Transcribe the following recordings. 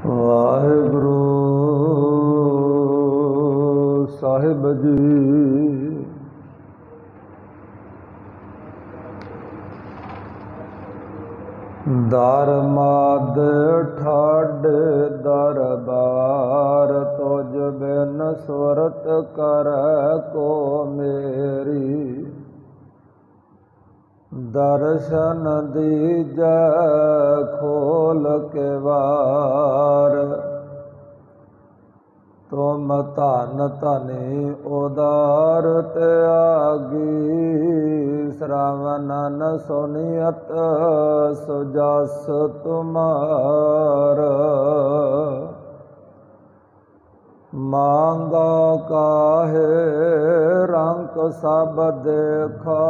ਵਾਹਿਗੁਰੂ ਸਾਹਿਬ ਜੀ। ਦਰ ਮਦ ਠਾਢ ਦਰਬਾਰ, ਤੁਝ ਬਿਨ ਸੁਰਤ ਕਰੈ ਕੋ ਮੇਰੀ। ਦਰਸ਼ਨ ਦੀਜੈ ਖੋਲ ਕੇ ਵਾਰ, ਤੁਮ ਧਨ ਧਨੀ ਉਦਾਰ ਤਿਆਗੀ। ਸ਼ਰਵਣਨ ਸੁਨਿਯਤ ਸੁਜਸ ਤੁਮਾਰ, ਮਾਂਗਾ ਕਾਹੇ ਰੰਕ ਸਭ ਦੇਖਾ।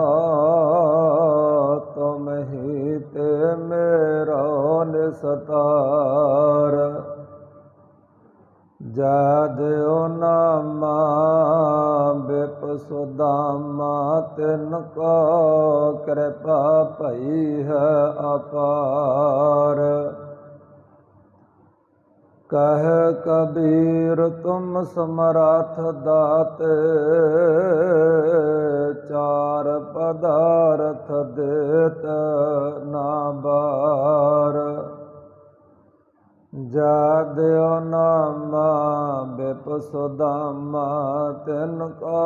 ਤੁਮ ਹੀ ਤੇ ਮੇਰਾ ਨਿਸਤਾਰ, ਜੈ ਦਿਓ ਨਾਮਾ ਬਿਪ ਸੁਦਾਮਾ। ਤਿਨ ਕੋ ਕਿਰਪਾ ਭਈ ਹੈ ਅਪਾਰ, ਕਹਿ ਕਬੀਰ ਤੁਮ ਸਮਰੱਥ ਦਾਤੇ। ਚਾਰ ਪਦਾਰਥ ਦੇਤ ਨਾ ਬਾਰ, ਜੈ ਦਿਓ ਨਾਮਾ ਬਿਪ ਸੁਦਾਮਾ। ਤਿਨ ਕੋ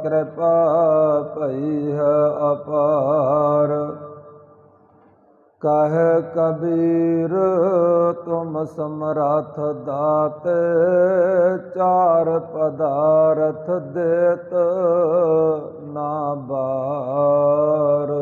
ਕਿਰਪਾ ਭਈ ਹੈ ਅਪਾਰ, ਕਹਿ ਕਬੀਰ ਤੁਮ ਸਮਰੱਥ ਦਾਤੇ। ਚਾਰ ਪਦਾਰਥ ਦੇਤ ਨਾ ਬਾਰ।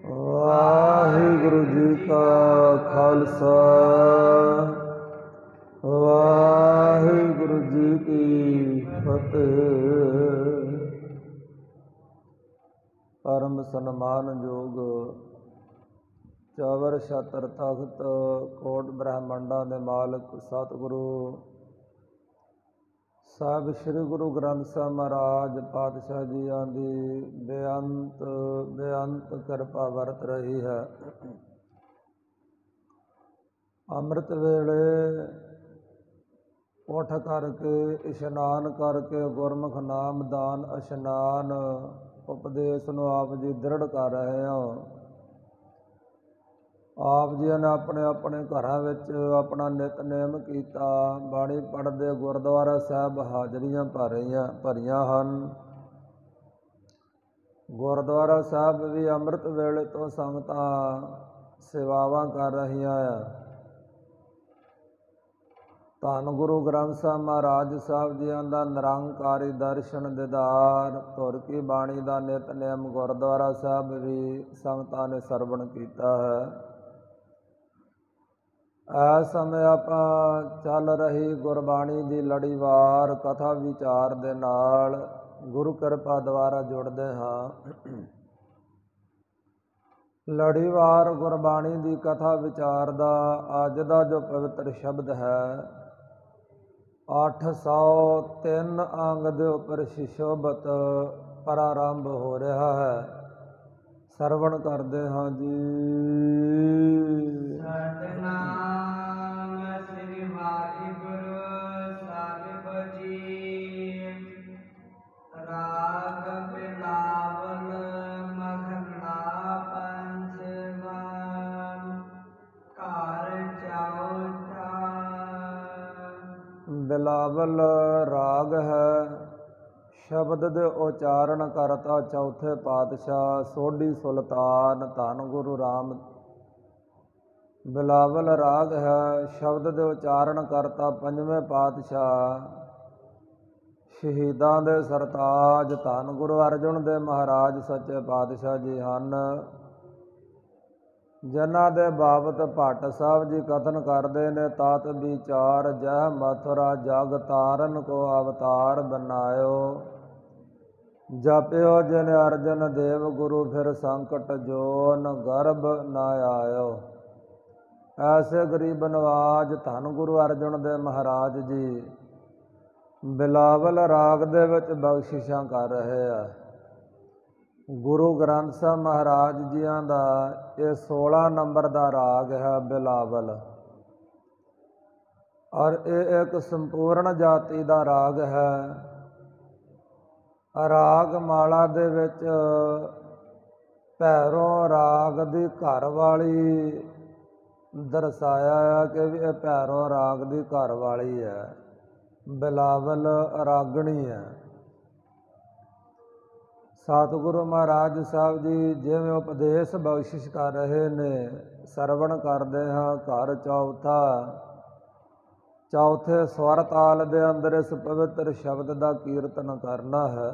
ਵਾਹਿਗੁਰੂ ਜੀ ਕਾ ਖਾਲਸਾ, ਵਾਹਿਗੁਰੂ ਜੀ ਕੀ ਫਤਿਹ। ਪਰਮ ਸਨਮਾਨਯੋਗ ਚਵਰ ਛਤਰ ਤਖਤ ਕੋਟ ਬ੍ਰਹਮੰਡਾਂ ਦੇ ਮਾਲਕ ਸਤਿਗੁਰੂ ਸਾਹਿਬ ਸ੍ਰੀ ਗੁਰੂ ਗ੍ਰੰਥ ਸਾਹਿਬ ਮਹਾਰਾਜ ਪਾਤਸ਼ਾਹ ਜੀਆਂ ਦੀ ਬੇਅੰਤ ਕਿਰਪਾ ਵਰਤ ਰਹੀ ਹੈ। ਅੰਮ੍ਰਿਤ ਵੇਲੇ ਉੱਠ ਕਰਕੇ ਇਸ਼ਨਾਨ ਕਰਕੇ ਗੁਰਮੁਖ ਨਾਮ ਦਾਨ ਇਸ਼ਨਾਨ ਉਪਦੇਸ਼ ਨੂੰ ਆਪ ਜੀ ਦ੍ਰਿੜ ਕਰ ਰਹੇ ਹੋ। ਆਪ ਜੀ ਨੇ ਆਪਣੇ ਆਪਣੇ ਘਰਾਂ ਵਿੱਚ ਆਪਣਾ ਨਿਤਨੇਮ ਕੀਤਾ। ਬਾਣੀ ਪੜ੍ਹਦੇ ਗੁਰਦੁਆਰਾ ਸਾਹਿਬ ਹਾਜ਼ਰੀਆਂ ਭਰੀਆਂ ਹਨ। ਗੁਰਦੁਆਰਾ ਸਾਹਿਬ ਵੀ ਅੰਮ੍ਰਿਤ ਵੇਲੇ ਤੋਂ ਸੰਗਤਾਂ ਸੇਵਾਵਾਂ ਕਰ ਰਹੀਆਂ ਆ। ਧੰਨ ਗੁਰੂ ਗ੍ਰੰਥ ਸਾਹਿਬ ਮਹਾਰਾਜ ਸਾਹਿਬ ਜੀਆਂ ਦਾ ਨਿਰੰਕਾਰੀ ਦਰਸ਼ਨ ਦੀਦਾਰ, ਧੁਰ ਕੀ ਬਾਣੀ ਦਾ ਨਿਤਨੇਮ ਗੁਰਦੁਆਰਾ ਸਾਹਿਬ ਵੀ ਸੰਗਤਾਂ ਨੇ ਸਰਵਣ ਕੀਤਾ ਹੈ। ਇਸ ਸਮੇਂ ਆਪਾਂ ਚੱਲ ਰਹੀ ਗੁਰਬਾਣੀ ਦੀ ਲੜੀਵਾਰ ਕਥਾ ਵਿਚਾਰ ਦੇ ਨਾਲ ਗੁਰੂ ਕਿਰਪਾ ਦੁਆਰਾ ਜੁੜਦੇ ਹਾਂ। ਲੜੀਵਾਰ ਗੁਰਬਾਣੀ ਦੀ ਕਥਾ ਵਿਚਾਰ ਦਾ ਅੱਜ ਦਾ ਜੋ ਪਵਿੱਤਰ ਸ਼ਬਦ ਹੈ, 803 ਅੰਗ ਦੇ ਉੱਪਰ ਸ਼ਿਸ਼ੋਭਤ ਪ੍ਰਾਰੰਭ ਹੋ ਰਿਹਾ ਹੈ। ਸਰਵਣ ਕਰਦੇ ਹਾਂ ਜੀ। ਸਤਨਾਮ ਸ੍ਰੀ ਵਾਹਿਗੁਰੂ ਸਾਹਿਬ ਜੀ। ਰਾਗ ਬਿਲਾਵਲ ਮਹਲਾ ਪੰਜਵਾਂ। ਘਰ ਚੌਥਾ। ਬਿਲਾਵਲ ਰਾਗ ਹੈ। ਸ਼ਬਦ ਦੇ ਉਚਾਰਨ ਕਰਤਾ ਚੌਥੇ ਪਾਤਸ਼ਾਹ ਸੋਢੀ ਸੁਲਤਾਨ ਧੰਨ ਗੁਰੂ ਰਾਮ। ਬਿਲਾਵਲ ਰਾਗ ਹੈ। ਸ਼ਬਦ ਦੇ ਉਚਾਰਨ ਕਰਤਾ ਪੰਜਵੇਂ ਪਾਤਸ਼ਾਹ ਸ਼ਹੀਦਾਂ ਦੇ ਸਰਤਾਜ ਧੰਨ ਗੁਰੂ ਅਰਜਨ ਦੇਵ ਮਹਾਰਾਜ ਸੱਚੇ ਪਾਤਸ਼ਾਹ ਜੀ ਹਨ, ਜਿਨ੍ਹਾਂ ਦੇ ਬਾਬਤ ਭੱਟ ਸਾਹਿਬ ਜੀ ਕਥਨ ਕਰਦੇ ਨੇ। ਤਤ ਵਿਚਾਰ ਜਹ ਮਥੁਰਾ ਜਗ ਤਾਰਨ ਕੋ ਅਵਤਾਰ ਬਨਾਇਓ। ਜਪਿਓ ਜਿਨ ਅਰਜਨ ਦੇਵ ਗੁਰੂ ਫਿਰ ਸੰਕਟ ਜੋਨ ਗਰਭ ਨ ਆਇਓ। ਐਸੇ ਗਰੀਬ ਨਵਾਜ ਧੰਨ ਗੁਰੂ ਅਰਜਨ ਦੇਵ ਮਹਾਰਾਜ ਜੀ ਬਿਲਾਵਲ ਰਾਗ ਦੇ ਵਿੱਚ ਬਖਸ਼ਿਸ਼ਾਂ ਕਰ ਰਹੇ ਆ। ਗੁਰੂ ਗ੍ਰੰਥ ਸਾਹਿਬ ਮਹਾਰਾਜ ਜੀਆਂ ਦਾ ਇਹ 16 ਨੰਬਰ ਦਾ ਰਾਗ ਹੈ ਬਿਲਾਵਲ, ਔਰ ਇਹ ਇੱਕ ਸੰਪੂਰਨ ਜਾਤੀ ਦਾ ਰਾਗ ਹੈ। ਰਾਗ ਮਾਲਾ ਦੇ ਵਿੱਚ ਭੈਰੋਂ ਰਾਗ ਦੀ ਘਰ ਵਾਲੀ ਦਰਸਾਇਆ ਹੈ ਕਿ ਵੀ ਇਹ ਭੈਰੋਂ ਰਾਗ ਦੀ ਘਰ ਵਾਲੀ ਹੈ, ਬਿਲਾਵਲ ਰਾਗਣੀ ਹੈ। ਸਤਿਗੁਰੂ ਮਹਾਰਾਜ ਸਾਹਿਬ ਜੀ ਜਿਵੇਂ ਉਪਦੇਸ਼ ਬਖਸ਼ਿਸ਼ ਕਰ ਰਹੇ ਨੇ, ਸਰਵਣ ਕਰਦੇ ਹਾਂ। ਘਰ ਚੌਥਾ। ਚੌਥੇ ਸਵਰ ਤਾਲ ਦੇ ਅੰਦਰ ਇਸ ਪਵਿੱਤਰ ਸ਼ਬਦ ਦਾ ਕੀਰਤਨ ਕਰਨਾ ਹੈ।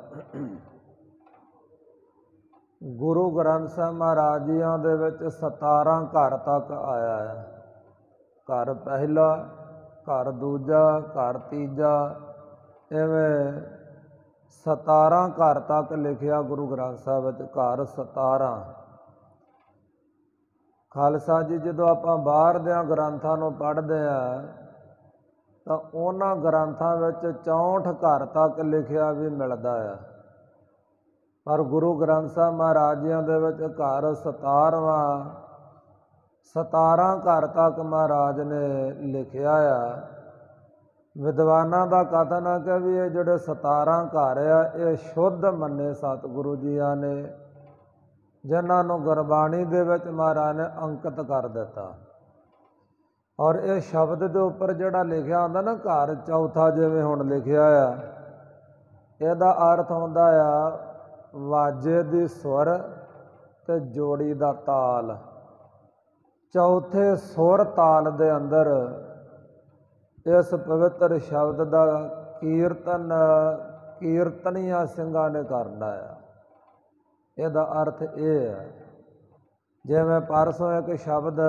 ਗੁਰੂ ਗ੍ਰੰਥ ਸਾਹਿਬ ਮਹਾਰਾਜ ਜੀਆਂ ਦੇ ਵਿੱਚ 17 ਘਰ ਤੱਕ ਆਇਆ ਹੈ। ਘਰ ਪਹਿਲਾ, ਘਰ ਦੂਜਾ, ਘਰ ਤੀਜਾ, ਇਵੇਂ 17 ਘਰ ਤੱਕ ਲਿਖਿਆ ਗੁਰੂ ਗ੍ਰੰਥ ਸਾਹਿਬ ਵਿੱਚ। ਘਰ 17। ਖਾਲਸਾ ਜੀ ਜਦੋਂ ਆਪਾਂ ਬਾਹਰ ਦਿਆਂ ਗ੍ਰੰਥਾਂ ਨੂੰ ਪੜ੍ਹਦੇ ਹਾਂ ਤਾਂ ਉਹਨਾਂ ਗ੍ਰੰਥਾਂ ਵਿੱਚ 64 ਘਰ ਤੱਕ ਲਿਖਿਆ ਵੀ ਮਿਲਦਾ ਹੈ, ਪਰ ਗੁਰੂ ਗ੍ਰੰਥ ਸਾਹਿਬ ਮਹਾਰਾਜ ਜੀਆਂ ਦੇ ਵਿੱਚ ਘਰ 17ਵਾਂ। 17 ਘਰ ਤੱਕ ਮਹਾਰਾਜ ਨੇ ਲਿਖਿਆ ਆ। ਵਿਦਵਾਨਾਂ ਦਾ ਕਥਨ ਹੈ ਕਿ ਵੀ ਇਹ ਜਿਹੜੇ 17 ਘਰ ਆ ਇਹ ਸ਼ੁੱਧ ਮੰਨੇ ਸਤਿਗੁਰੂ ਜੀਆਂ ਨੇ, ਜਿਨ੍ਹਾਂ ਨੂੰ ਗੁਰਬਾਣੀ ਦੇ ਵਿੱਚ ਮਹਾਰਾਜ ਨੇ ਅੰਕਿਤ ਕਰ ਦਿੱਤਾ। ਔਰ ਇਹ ਸ਼ਬਦ ਦੇ ਉੱਪਰ ਜਿਹੜਾ ਲਿਖਿਆ ਹੁੰਦਾ ਨਾ, ਘਰ ਚੌਥਾ ਜਿਵੇਂ ਹੁਣ ਲਿਖਿਆ ਆ, ਇਹਦਾ ਅਰਥ ਹੁੰਦਾ ਆ ਵਾਜੇ ਦੀ ਸੁਰ ਤੇ ਜੋੜੀ ਦਾ ਤਾਲ। ਚੌਥੇ ਸੁਰ ਤਾਲ ਦੇ ਅੰਦਰ ਇਸ ਪਵਿੱਤਰ ਸ਼ਬਦ ਦਾ ਕੀਰਤਨ ਕੀਰਤਨੀਆਂ ਸਿੰਘਾਂ ਨੇ ਕਰਨਾ ਆ। ਇਹਦਾ ਅਰਥ ਇਹ ਹੈ, ਜਿਵੇਂ ਪਰਸੋਂ ਇੱਕ ਸ਼ਬਦ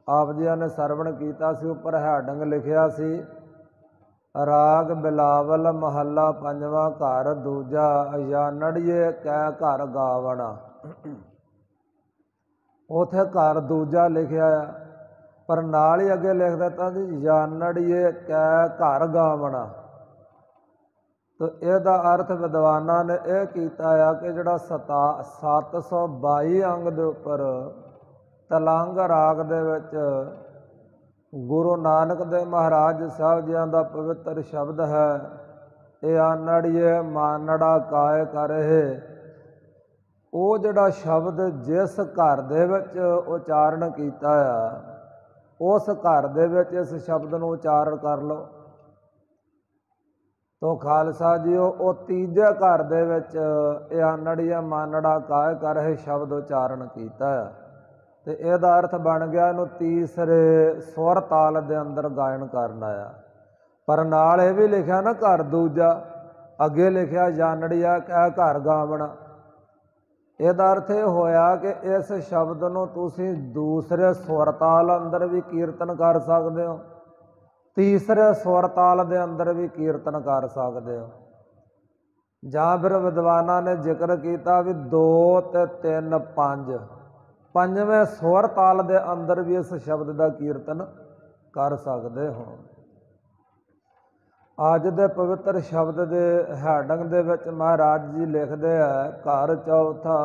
ਆਪ ਜੀਆਂ ਨੇ ਸਰਵਣ ਕੀਤਾ ਸੀ, ਉੱਪਰ ਹੈਡਿੰਗ ਲਿਖਿਆ ਸੀ ਰਾਗ ਬਿਲਾਵਲ ਮਹੱਲਾ ਪੰਜਵਾਂ। ਘਰ ਦੂਜਾ ਜਾਨੜੀਏ ਕੈ ਘਰ ਗਾਵਣਾ। ਉੱਥੇ ਘਰ ਦੂਜਾ ਲਿਖਿਆ ਆ, ਪਰ ਨਾਲ ਹੀ ਅੱਗੇ ਲਿਖ ਦਿੱਤਾ ਸੀ ਜਾਨੜੀਏ ਕੈ ਘਰ ਗਾਵਣਾ। ਤਾਂ ਇਹਦਾ ਅਰਥ ਵਿਦਵਾਨਾਂ ਨੇ ਇਹ ਕੀਤਾ ਆ ਕਿ ਜਿਹੜਾ 722 ਅੰਗ ਦੇ ਉੱਪਰ ਤਲੰਗ ਰਾਗ ਦੇ ਵਿੱਚ ਗੁਰੂ ਨਾਨਕ ਦੇਵ ਮਹਾਰਾਜ ਸਾਹਿਬ ਜੀਆਂ ਦਾ ਪਵਿੱਤਰ ਸ਼ਬਦ ਹੈ, ਇਹ ਆਨੜੀਏ ਮਾਨੜਾ ਕਾਇ ਕਰਹਿ। ਉਹ ਜਿਹੜਾ ਸ਼ਬਦ ਜਿਸ ਘਰ ਦੇ ਵਿੱਚ ਉਚਾਰਨ ਕੀਤਾ ਆ, ਉਸ ਘਰ ਦੇ ਵਿੱਚ ਇਸ ਸ਼ਬਦ ਨੂੰ ਉਚਾਰਨ ਕਰ ਲਓ। ਤੋ ਖਾਲਸਾ ਜੀਓ ਉਹ ਤੀਜੇ ਘਰ ਦੇ ਵਿੱਚ ਇਹ ਆਨੜੀਏ ਮਾਨੜਾ ਕਾਇ ਕਰਹਿ ਸ਼ਬਦ ਉਚਾਰਨ ਕੀਤਾ ਆ, ਤੇ ਇਹਦਾ ਅਰਥ ਬਣ ਗਿਆ ਇਹਨੂੰ ਤੀਸਰੇ ਸੁਰ ਤਾਲ ਦੇ ਅੰਦਰ ਗਾਇਨ ਕਰਨਾ ਆ। ਪਰ ਨਾਲ ਇਹ ਵੀ ਲਿਖਿਆ ਨਾ ਘਰ ਦੂਜਾ, ਅੱਗੇ ਲਿਖਿਆ ਜਾਨੜੀਆ ਕਹਿ ਘਰ ਗਾਵਣਾ। ਇਹਦਾ ਅਰਥ ਇਹ ਹੋਇਆ ਕਿ ਇਸ ਸ਼ਬਦ ਨੂੰ ਤੁਸੀਂ ਦੂਸਰੇ ਸੁਰ ਤਾਲ ਅੰਦਰ ਵੀ ਕੀਰਤਨ ਕਰ ਸਕਦੇ ਹੋ, ਤੀਸਰੇ ਸੁਰ ਤਾਲ ਦੇ ਅੰਦਰ ਵੀ ਕੀਰਤਨ ਕਰ ਸਕਦੇ ਹੋ। ਜਾਂ ਫਿਰ ਵਿਦਵਾਨਾਂ ਨੇ ਜ਼ਿਕਰ ਕੀਤਾ ਵੀ 2 ਤੇ 3 5 ਪੰਜਵੇਂ ਸੁਰ ਤਾਲ ਦੇ ਅੰਦਰ ਵੀ ਇਸ ਸ਼ਬਦ ਦਾ ਕੀਰਤਨ ਕਰ ਸਕਦੇ ਹੋ। ਅੱਜ ਦੇ ਪਵਿੱਤਰ ਸ਼ਬਦ ਦੇ ਹੈਡਿੰਗ ਦੇ ਵਿੱਚ ਮਹਾਰਾਜ ਜੀ ਲਿਖਦੇ ਆ, ਘਰ ਚੌਥਾ,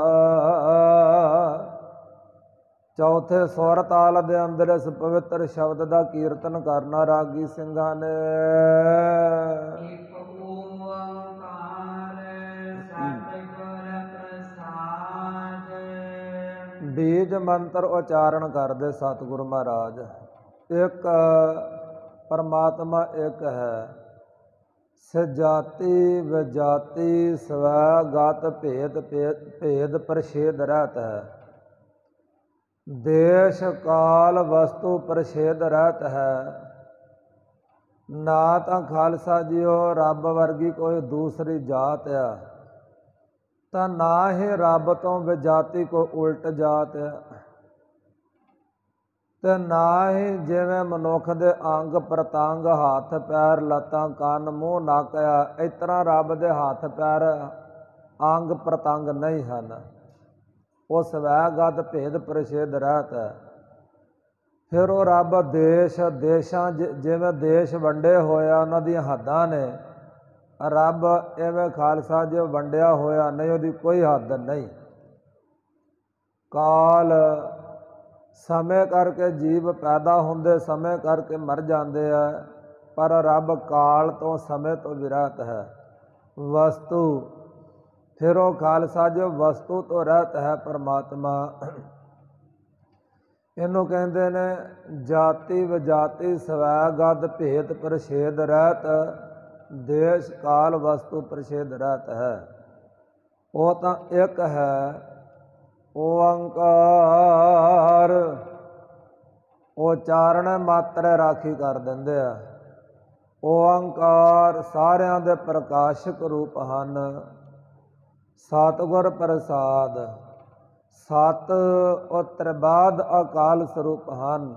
ਚੌਥੇ ਸੁਰ ਤਾਲ ਦੇ ਅੰਦਰ ਇਸ ਪਵਿੱਤਰ ਸ਼ਬਦ ਦਾ ਕੀਰਤਨ ਕਰਨਾ ਰਾਗੀ ਸਿੰਘਾਂ ਨੇ। ਇਕ ਓੰਕਾਰ ਸਤਿਗੁਰ ਪ੍ਰਸਾਦ। ਬੀਜ ਮੰਤਰ ਉਚਾਰਨ ਕਰਦੇ ਸਤਿਗੁਰੂ ਮਹਾਰਾਜ। ਇੱਕ ਪਰਮਾਤਮਾ ਇੱਕ ਹੈ, ਸਜਾਤੀ ਵਿਜਾਤੀ ਸਵੈ ਗਤ ਭੇਦ ਭੇਦ ਪ੍ਰਛੇਦ ਰਹਿਤ ਹੈ। ਦੇਸ਼ ਕਾਲ ਵਸਤੂ ਪ੍ਰਛੇਦ ਰਹਿਤ ਹੈ। ਨਾ ਤਾਂ ਖਾਲਸਾ ਜੀਓ ਰੱਬ ਵਰਗੀ ਕੋਈ ਦੂਸਰੀ ਜਾਤ ਆ, ਤਾਂ ਨਾ ਹੀ ਰੱਬ ਤੋਂ ਵਿਜਾਤੀ ਕੋਈ ਉਲਟ ਜਾਤ ਆ, ਤੇ ਨਾ ਹੀ ਜਿਵੇਂ ਮਨੁੱਖ ਦੇ ਅੰਗ ਪ੍ਰਤੰਗ ਹੱਥ ਪੈਰ ਲੱਤਾਂ ਕੰਨ ਮੂੰਹ ਨੱਕ ਆ, ਇਸ ਤਰ੍ਹਾਂ ਰੱਬ ਦੇ ਹੱਥ ਪੈਰ ਅੰਗ ਪ੍ਰਤੰਗ ਨਹੀਂ ਹਨ। ਉਹ ਸਵੈਗਤ ਭੇਦ ਪ੍ਰਛੇਦ ਰਹਿਤ ਹੈ। ਫਿਰ ਉਹ ਰੱਬ ਦੇਸ਼ਾਂ ਜਿਵੇਂ ਦੇਸ਼ ਵੰਡੇ ਹੋਇਆ ਉਹਨਾਂ ਦੀਆਂ ਹੱਦਾਂ ਨੇ, ਰੱਬ ਐਵੇਂ ਖਾਲਸਾ ਜੀ ਵੰਡਿਆ ਹੋਇਆ ਨਹੀਂ, ਉਹਦੀ ਕੋਈ ਹੱਦ ਨਹੀਂ। ਕਾਲ ਸਮੇਂ ਕਰਕੇ ਜੀਵ ਪੈਦਾ ਹੁੰਦੇ, ਸਮੇਂ ਕਰਕੇ ਮਰ ਜਾਂਦੇ ਆ, ਪਰ ਰੱਬ ਕਾਲ ਤੋਂ ਸਮੇਂ ਤੋਂ ਵਿਰਤ ਹੈ। ਵਸਤੂ, ਫਿਰ ਉਹ ਖਾਲਸਾ ਜੋ ਵਸਤੂ ਤੋਂ ਰਹਿਤ ਹੈ ਪਰਮਾਤਮਾ। ਇਹਨੂੰ ਕਹਿੰਦੇ ਨੇ ਜਾਤੀ ਵਿਜਾਤੀ ਸਵੈਗਤ ਭੇਦ ਪ੍ਰਛੇਦ ਰਹਿਤ, ਦੇਸ਼ ਕਾਲ ਵਸਤੂ ਪ੍ਰਛੇਦ ਰਹਿਤ ਹੈ। ਉਹ ਤਾਂ ਇੱਕ ਹੈ ਓੰਕਾਰ। ਉਹ ਚਾਰਣ ਮਾਤਰ ਰਾਖੀ ਕਰ ਦਿੰਦੇ ਆ। ਓੰਕਾਰ ਸਾਰਿਆਂ ਦੇ ਪ੍ਰਕਾਸ਼ਕ ਰੂਪ ਹਨ। ਸਤਿਗੁਰ ਪ੍ਰਸਾਦ, ਸਤ ਉਹ ਤ੍ਰਿਬਾਦ ਅਕਾਲ ਸਰੂਪ ਹਨ।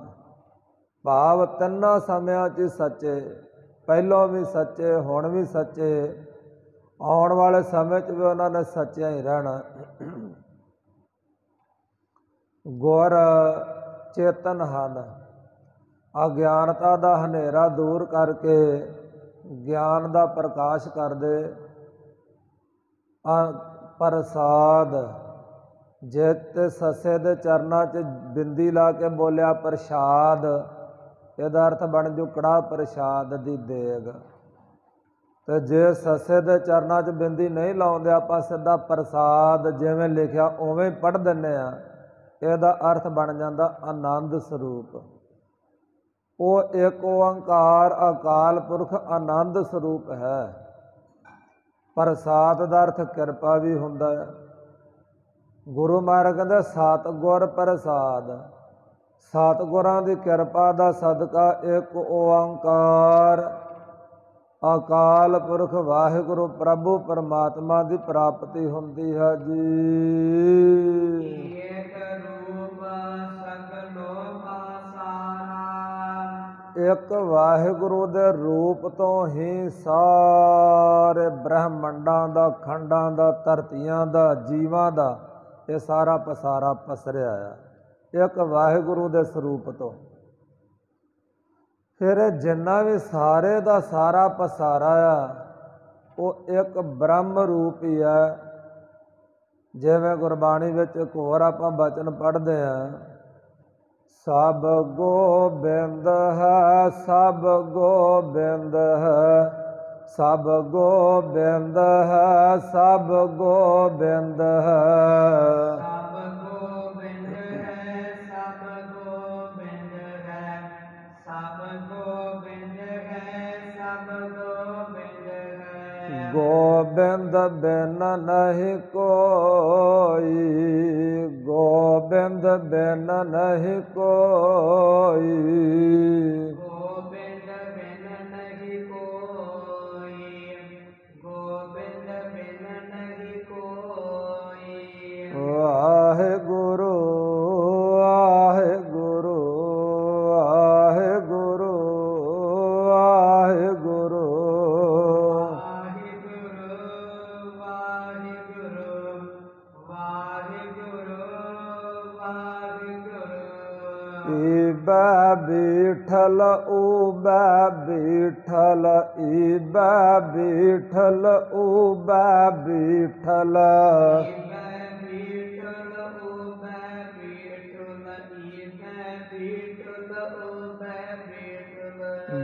ਭਾਵ ਤਿੰਨਾਂ ਸਮਿਆਂ 'ਚ ਸੱਚੇ, ਪਹਿਲੋਂ ਵੀ ਸੱਚੇ, ਹੁਣ ਵੀ ਸੱਚੇ, ਆਉਣ ਵਾਲੇ ਸਮੇਂ 'ਚ ਵੀ ਉਹਨਾਂ ਨੇ ਸੱਚਿਆਂ ਹੀ ਰਹਿਣਾ। ਗੁਰ ਚੇਤਨ ਹਨ। ਅਗਿਆਨਤਾ ਦਾ ਹਨੇਰਾ ਦੂਰ ਕਰਕੇ ਗਿਆਨ ਦਾ ਪ੍ਰਕਾਸ਼ ਕਰਦੇ। ਪ੍ਰਸਾਦ, ਜਿਤ ਸੱਸੇ ਦੇ ਚਰਨਾਂ 'ਚ ਬਿੰਦੀ ਲਾ ਕੇ ਬੋਲਿਆ ਪ੍ਰਸ਼ਾਦ, ਇਹਦਾ ਅਰਥ ਬਣ ਜੂ ਕੜਾਹ ਪ੍ਰਸ਼ਾਦ ਦੀ ਦੇਗ। ਤੇ ਜੇ ਸੱਸੇ ਦੇ ਚਰਨਾਂ 'ਚ ਬਿੰਦੀ ਨਹੀਂ ਲਾਉਂਦੇ, ਆਪਾਂ ਸਿੱਧਾ ਪ੍ਰਸਾਦ ਜਿਵੇਂ ਲਿਖਿਆ ਉਵੇਂ ਪੜ੍ਹ ਦਿੰਦੇ ਹਾਂ, ਇਹਦਾ ਅਰਥ ਬਣ ਜਾਂਦਾ ਆਨੰਦ ਸਰੂਪ। ਉਹ ਇੱਕ ਓੰਕਾਰ ਅਕਾਲ ਪੁਰਖ ਆਨੰਦ ਸਰੂਪ ਹੈ। ਪ੍ਰਸਾਦ ਦਾ ਅਰਥ ਕਿਰਪਾ ਵੀ ਹੁੰਦਾ ਹੈ। ਗੁਰੂ ਮਹਾਰਾਜ ਕਹਿੰਦੇ ਸਤਿਗੁਰ ਪ੍ਰਸਾਦ, ਸਤਿਗੁਰਾਂ ਦੀ ਕਿਰਪਾ ਦਾ ਸਦਕਾ ਇੱਕ ਓੰਕਾਰ ਅਕਾਲ ਪੁਰਖ ਵਾਹਿਗੁਰੂ ਪ੍ਰਭੂ ਪਰਮਾਤਮਾ ਦੀ ਪ੍ਰਾਪਤੀ ਹੁੰਦੀ ਹੈ ਜੀ। ਇੱਕ ਵਾਹਿਗੁਰੂ ਦੇ ਰੂਪ ਤੋਂ ਹੀ ਸਾਰੇ ਬ੍ਰਹਮੰਡਾਂ ਦਾ, ਖੰਡਾਂ ਦਾ, ਧਰਤੀਆਂ ਦਾ, ਜੀਵਾਂ ਦਾ ਇਹ ਸਾਰਾ ਪਸਾਰਾ ਪਸਰਿਆ ਆ, ਇੱਕ ਵਾਹਿਗੁਰੂ ਦੇ ਸਰੂਪ ਤੋਂ। ਫਿਰ ਜਿੰਨਾ ਵੀ ਸਾਰੇ ਦਾ ਸਾਰਾ ਪਸਾਰਾ ਆ, ਉਹ ਇੱਕ ਬ੍ਰਹਮ ਰੂਪ ਹੀ ਹੈ। ਜਿਵੇਂ ਗੁਰਬਾਣੀ ਵਿੱਚ ਇੱਕ ਹੋਰ ਆਪਾਂ ਬਚਨ ਪੜ੍ਹਦੇ ਹਾਂ, ਸਭ ਗੋਬਿੰਦ ਹੈ, ਸਭ ਗੋਬਿੰਦ ਹੈ, ਸਭ ਗੋਬਿੰਦ ਹੈ, ਸਭ ਗੋਬਿੰਦ ਹੈ। ਸਭ ਗੋਬਿੰਦ ਹੈ, ਸਭ ਗੋਬਿੰਦ ਹੈ, ਸਭ ਗੋਬਿੰਦ ਹੈ, ਸਭ ਗੋਬਿੰਦ ਹੈ। ਗੋਬਿੰਦ ਬਿਨ ਨਹੀਂ ਕੋਈ, ਗੋਬਿੰਦ ਬਿਨ ਨਹੀਂ ਕੋਈ, ਗੋਬਿੰਦ ਬਿਨ ਨਹੀਂ ਕੋਈ, ਗੋਬਿੰਦ ਬਿਨ ਨਹੀਂ ਕੋਈ। ਵਾਹਿਗੁਰੂ ਵਾਹਿਗੁਰੂ ਵਾਹਿਗੁਰੂ ਵਾਹਿਗੁਰੂ। ਬੀਬਾ ਬੀੜ ਬੀਠਲ ਊਬੈ ਬੀਠਲ ਈਬੈ ਬੀਠਲ ਊਬੈ ਬੀਠਲ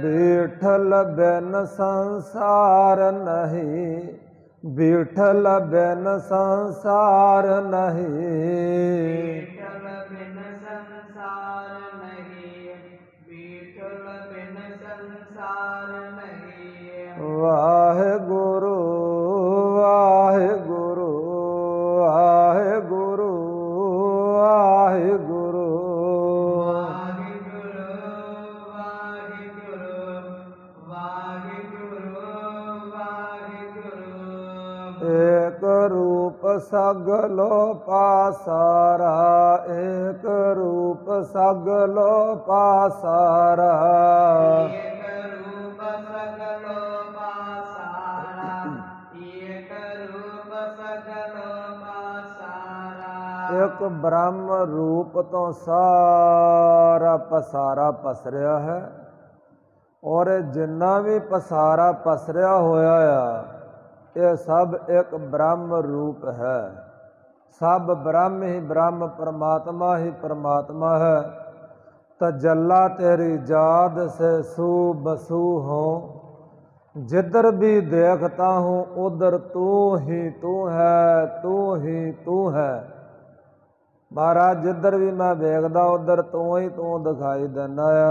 ਬੀਠਲ ਬਿਨ ਸੰਸਾਰ ਨਹੀਂ ਬੀਠਲ ਬਿਨ ਸੰਸਾਰ ਨਹੀਂ ਵਾਹਿਗੁਰੂ ਵਾਹਿਗੁਰੂ ਵਾਹਿਗੁਰੂ ਵਾਹਿਗੁਰੂ ਏਕ ਰੂਪ ਸਗਲੋ ਪਾਸਾਰਾ ਏਕ ਰੂਪ ਸਗਲੋ ਪਾਸਾਰਾ ਇੱਕ ਬ੍ਰਹਮ ਰੂਪ ਤੋਂ ਸਾਰਾ ਪਸਾਰਾ ਪਸਰਿਆ ਹੈ ਔਰ ਜਿੰਨਾ ਵੀ ਪਸਾਰਾ ਪਸਰਿਆ ਹੋਇਆ ਆ ਇਹ ਸਭ ਇੱਕ ਬ੍ਰਹਮ ਰੂਪ ਹੈ। ਸਭ ਬ੍ਰਹਮ ਹੀ ਬ੍ਰਹਮ ਪਰਮਾਤਮਾ ਹੀ ਪਰਮਾਤਮਾ ਹੈ। ਤਜੱਲਾ ਤੇਰੀ ਜਾਦ ਸੇ ਸੂ ਬਸੂ ਹੋ जिधर भी देखता हूँ उधर तू ही तू है तू ही तू है। महाराज जिधर भी मैं वेखदा उधर तू ही तू दिखाई देना आ।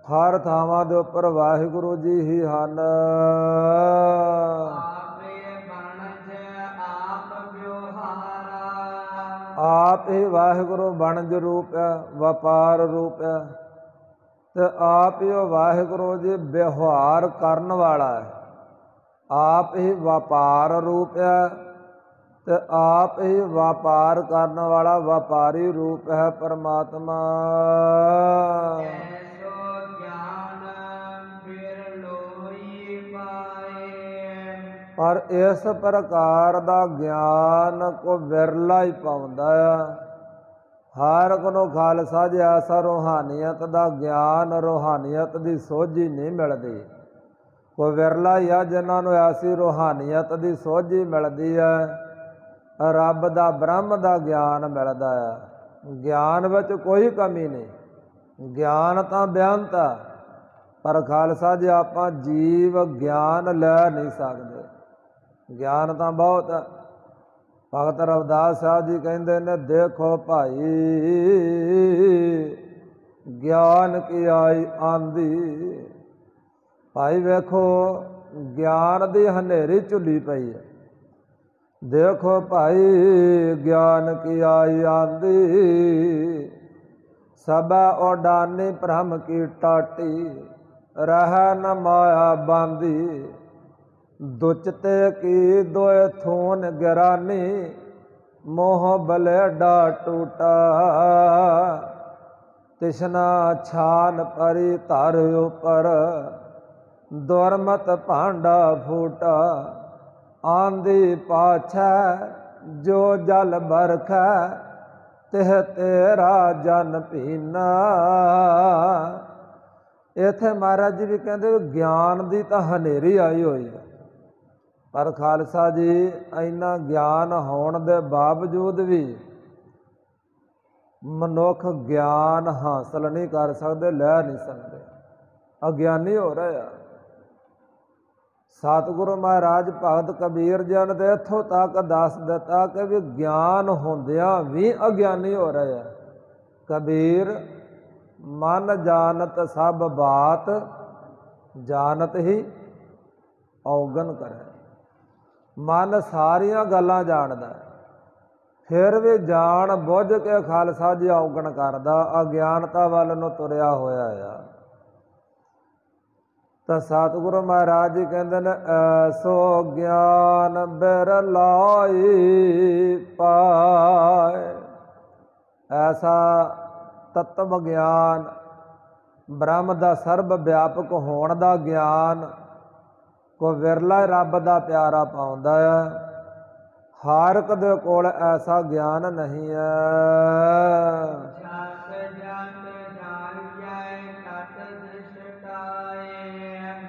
हर थावां दे उपर वाहिगुरु जी ही हन। आप ही वाहिगुरु बनज रूप है वपार रूप है ਤੇ ਆਪ ਹੀ ਉਹ ਵਾਹਿਗੁਰੂ ਜੀ ਵਿਵਹਾਰ ਕਰਨ ਵਾਲਾ ਹੈ। ਆਪ ਹੀ ਵਪਾਰ ਰੂਪ ਹੈ ਤੇ ਆਪ ਹੀ ਵਪਾਰ ਕਰਨ ਵਾਲਾ ਵਪਾਰੀ ਰੂਪ ਹੈ ਪਰਮਾਤਮਾ। ਪਰ ਇਸ ਪ੍ਰਕਾਰ ਦਾ ਗਿਆਨ ਕੋ ਵਿਰਲਾ ਹੀ ਪਾਉਂਦਾ ਆ। ਹਰ ਕੋਲੋਂ ਖਾਲਸਾ ਜੀ ਐਸਾ ਰੂਹਾਨੀਅਤ ਦਾ ਗਿਆਨ ਰੂਹਾਨੀਅਤ ਦੀ ਸੋਝੀ ਨਹੀਂ ਮਿਲਦੀ। ਕੋਈ ਵਿਰਲਾ ਹੀ ਆ ਜਿਨ੍ਹਾਂ ਨੂੰ ਐਸੀ ਰੂਹਾਨੀਅਤ ਦੀ ਸੋਝੀ ਮਿਲਦੀ ਹੈ। ਰੱਬ ਦਾ ਬ੍ਰਹਮ ਦਾ ਗਿਆਨ ਮਿਲਦਾ ਆ। ਗਿਆਨ ਵਿੱਚ ਕੋਈ ਕਮੀ ਨਹੀਂ। ਗਿਆਨ ਤਾਂ ਬੇਅੰਤ ਆ ਪਰ ਖਾਲਸਾ ਜੀ ਆਪਾਂ ਜੀਵ ਗਿਆਨ ਲੈ ਨਹੀਂ ਸਕਦੇ। ਗਿਆਨ ਤਾਂ ਬਹੁਤ ਹੈ। ਭਗਤ ਰਵਿਦਾਸ ਸਾਹਿਬ ਜੀ ਕਹਿੰਦੇ ਨੇ ਦੇਖੋ ਭਾਈ ਗਿਆਨ ਕੀ ਆਈ ਆਂਦੀ। ਭਾਈ ਵੇਖੋ ਗਿਆਨ ਦੀ ਹਨੇਰੀ ਝੁੱਲੀ ਪਈ ਹੈ। ਦੇਖੋ ਭਾਈ ਗਿਆਨ ਕੀ ਆਈ ਆਂਦੀ। ਸਭੈ ਉਡਾਨੀ ਭ੍ਰਮ ਕੀ ਟਾਟੀ ਰਹਿ ਨ ਮਾਇਆ ਬਾਂਦੀ। ਦੁਚਤੇ ਕੀ ਦੋਇ ਥੂਨ ਗਿਰਾਨੀ ਮੋਹ ਬਲੇਡਾ ਟੂਟਾ। ਤਿਸ਼ਨਾ ਛਾਨ ਪਰੀ ਧਰ ਉਪਰ ਦੁਰਮਤ ਭਾਂਡਾ ਫੂਟਾ। ਆਂਦੀ ਪਾਛੈ ਜੋ ਜਲ ਬਰਖੈ ਤਿਹ ਤੇਰਾ ਜਨ ਪੀਨਾ। ਇੱਥੇ ਮਹਾਰਾਜ ਜੀ ਵੀ ਕਹਿੰਦੇ ਗਿਆਨ ਦੀ ਤਾਂ ਹਨੇਰੀ ਆਈ ਹੋਈ ਹੈ ਪਰ ਖਾਲਸਾ ਜੀ ਇੰਨਾ ਗਿਆਨ ਹੋਣ ਦੇ ਬਾਵਜੂਦ ਵੀ ਮਨੁੱਖ ਗਿਆਨ ਹਾਸਲ ਨਹੀਂ ਕਰ ਸਕਦੇ ਲੈ ਨਹੀਂ ਸਕਦੇ ਅਗਿਆਨੀ ਹੋ ਰਹੇ ਆ। ਸਤਿਗੁਰੂ ਮਹਾਰਾਜ ਭਗਤ ਕਬੀਰ ਜੀ ਨੇ ਇੱਥੋਂ ਤੱਕ ਦੱਸ ਦਿੱਤਾ ਕਿ ਵੀ ਗਿਆਨ ਹੁੰਦਿਆਂ ਵੀ ਅਗਿਆਨੀ ਹੋ ਰਹੇ ਆ। ਕਬੀਰ ਮਨ ਜਾਣਤ ਸਭ ਬਾਤ ਜਾਣਤ ਹੀ ਔਗਣ ਕਰੇ। ਮਨ ਸਾਰੀਆਂ ਗੱਲਾਂ ਜਾਣਦਾ ਫਿਰ ਵੀ ਜਾਣ ਬੁੱਝ ਕੇ ਖਾਲਸਾ ਜੀ ਔਗਣ ਕਰਦਾ ਅਗਿਆਨਤਾ ਵੱਲ ਨੂੰ ਤੁਰਿਆ ਹੋਇਆ ਆ। ਤਾਂ ਸਤਿਗੁਰੂ ਮਹਾਰਾਜ ਜੀ ਕਹਿੰਦੇ ਨੇ ਐਸੋ ਗਿਆਨ ਬਿਰਲਾਈ ਪਾਏ। ਐਸਾ ਤਤਵ ਗਿਆਨ ਬ੍ਰਹਮ ਦਾ ਸਰਬ ਵਿਆਪਕ ਹੋਣ ਦਾ ਗਿਆਨ ਕੋਈ ਵਿਰਲਾ ਰੱਬ ਦਾ ਪਿਆਰਾ ਪਾਉਂਦਾ ਆ। ਹਰ ਇੱਕ ਦੇ ਕੋਲ ਐਸਾ ਗਿਆਨ ਨਹੀਂ ਹੈ।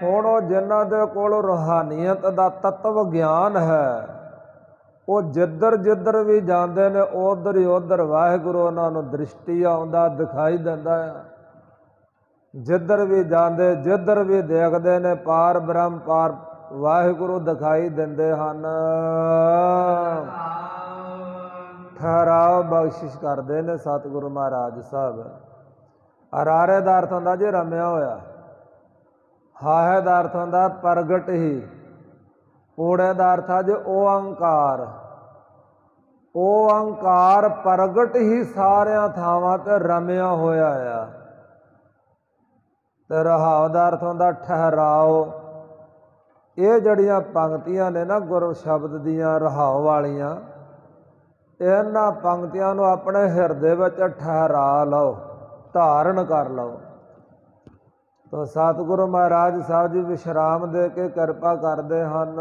ਹੁਣ ਉਹ ਜਿਨ੍ਹਾਂ ਦੇ ਕੋਲ ਰੂਹਾਨੀਅਤ ਦਾ ਤੱਤਵ ਗਿਆਨ ਹੈ, ਉਹ ਜਿੱਧਰ ਜਿੱਧਰ ਵੀ ਜਾਂਦੇ ਨੇ ਉਧਰ ਹੀ ਉਧਰ ਵਾਹਿਗੁਰੂ ਉਹਨਾਂ ਨੂੰ ਦ੍ਰਿਸ਼ਟੀ ਆਉਂਦਾ, ਦਿਖਾਈ ਦਿੰਦਾ ਆ। ਜਿੱਧਰ ਵੀ ਜਾਂਦੇ, ਜਿੱਧਰ ਵੀ ਦੇਖਦੇ ਨੇ, ਪਾਰ ਬ੍ਰਹਮ, ਪਾਰ ਵਾਹਿਗੁਰੂ ਦਿਖਾਈ ਦਿੰਦੇ ਹਨ। ਠਹਿਰਾਓ ਬਖਸ਼ਿਸ਼ ਕਰਦੇ ਨੇ ਸਤਿਗੁਰੂ ਮਹਾਰਾਜ ਸਾਹਿਬ। ਅਰਾਰੇ ਦਾ ਅਰਥ ਹੁੰਦਾ ਜੀ ਰਮਿਆ ਹੋਇਆ, ਹਾਹੇ ਦਾ ਅਰਥ ਹੁੰਦਾ ਪ੍ਰਗਟ ਹੀ, ਊੜੇ ਦਾ ਅਰਥ ਹੈ ਜੀ ਓਅੰਕਾਰ। ਓਅੰਕਾਰ ਪ੍ਰਗਟ ਹੀ ਸਾਰਿਆਂ ਥਾਵਾਂ ਤੇ ਰਮਿਆ ਹੋਇਆ ਆ। ਤੇ ਰਹਾਉ ਦਾ ਅਰਥ ਹੁੰਦਾ ਠਹਿਰਾਓ। ਇਹ ਜਿਹੜੀਆਂ ਪੰਕਤੀਆਂ ਨੇ ਨਾ ਗੁਰੂ ਸ਼ਬਦ ਦੀਆਂ ਰਹਾਉ ਵਾਲੀਆਂ, ਇਹਨਾਂ ਪੰਕਤੀਆਂ ਨੂੰ ਆਪਣੇ ਹਿਰਦੇ ਵਿੱਚ ਠਹਿਰਾ ਲਓ, ਧਾਰਨ ਕਰ ਲਓ। ਤਾਂ ਸਤਿਗੁਰੂ ਮਹਾਰਾਜ ਸਾਹਿਬ ਜੀ ਵਿਸ਼ਰਾਮ ਦੇ ਕੇ ਕਿਰਪਾ ਕਰਦੇ ਹਨ।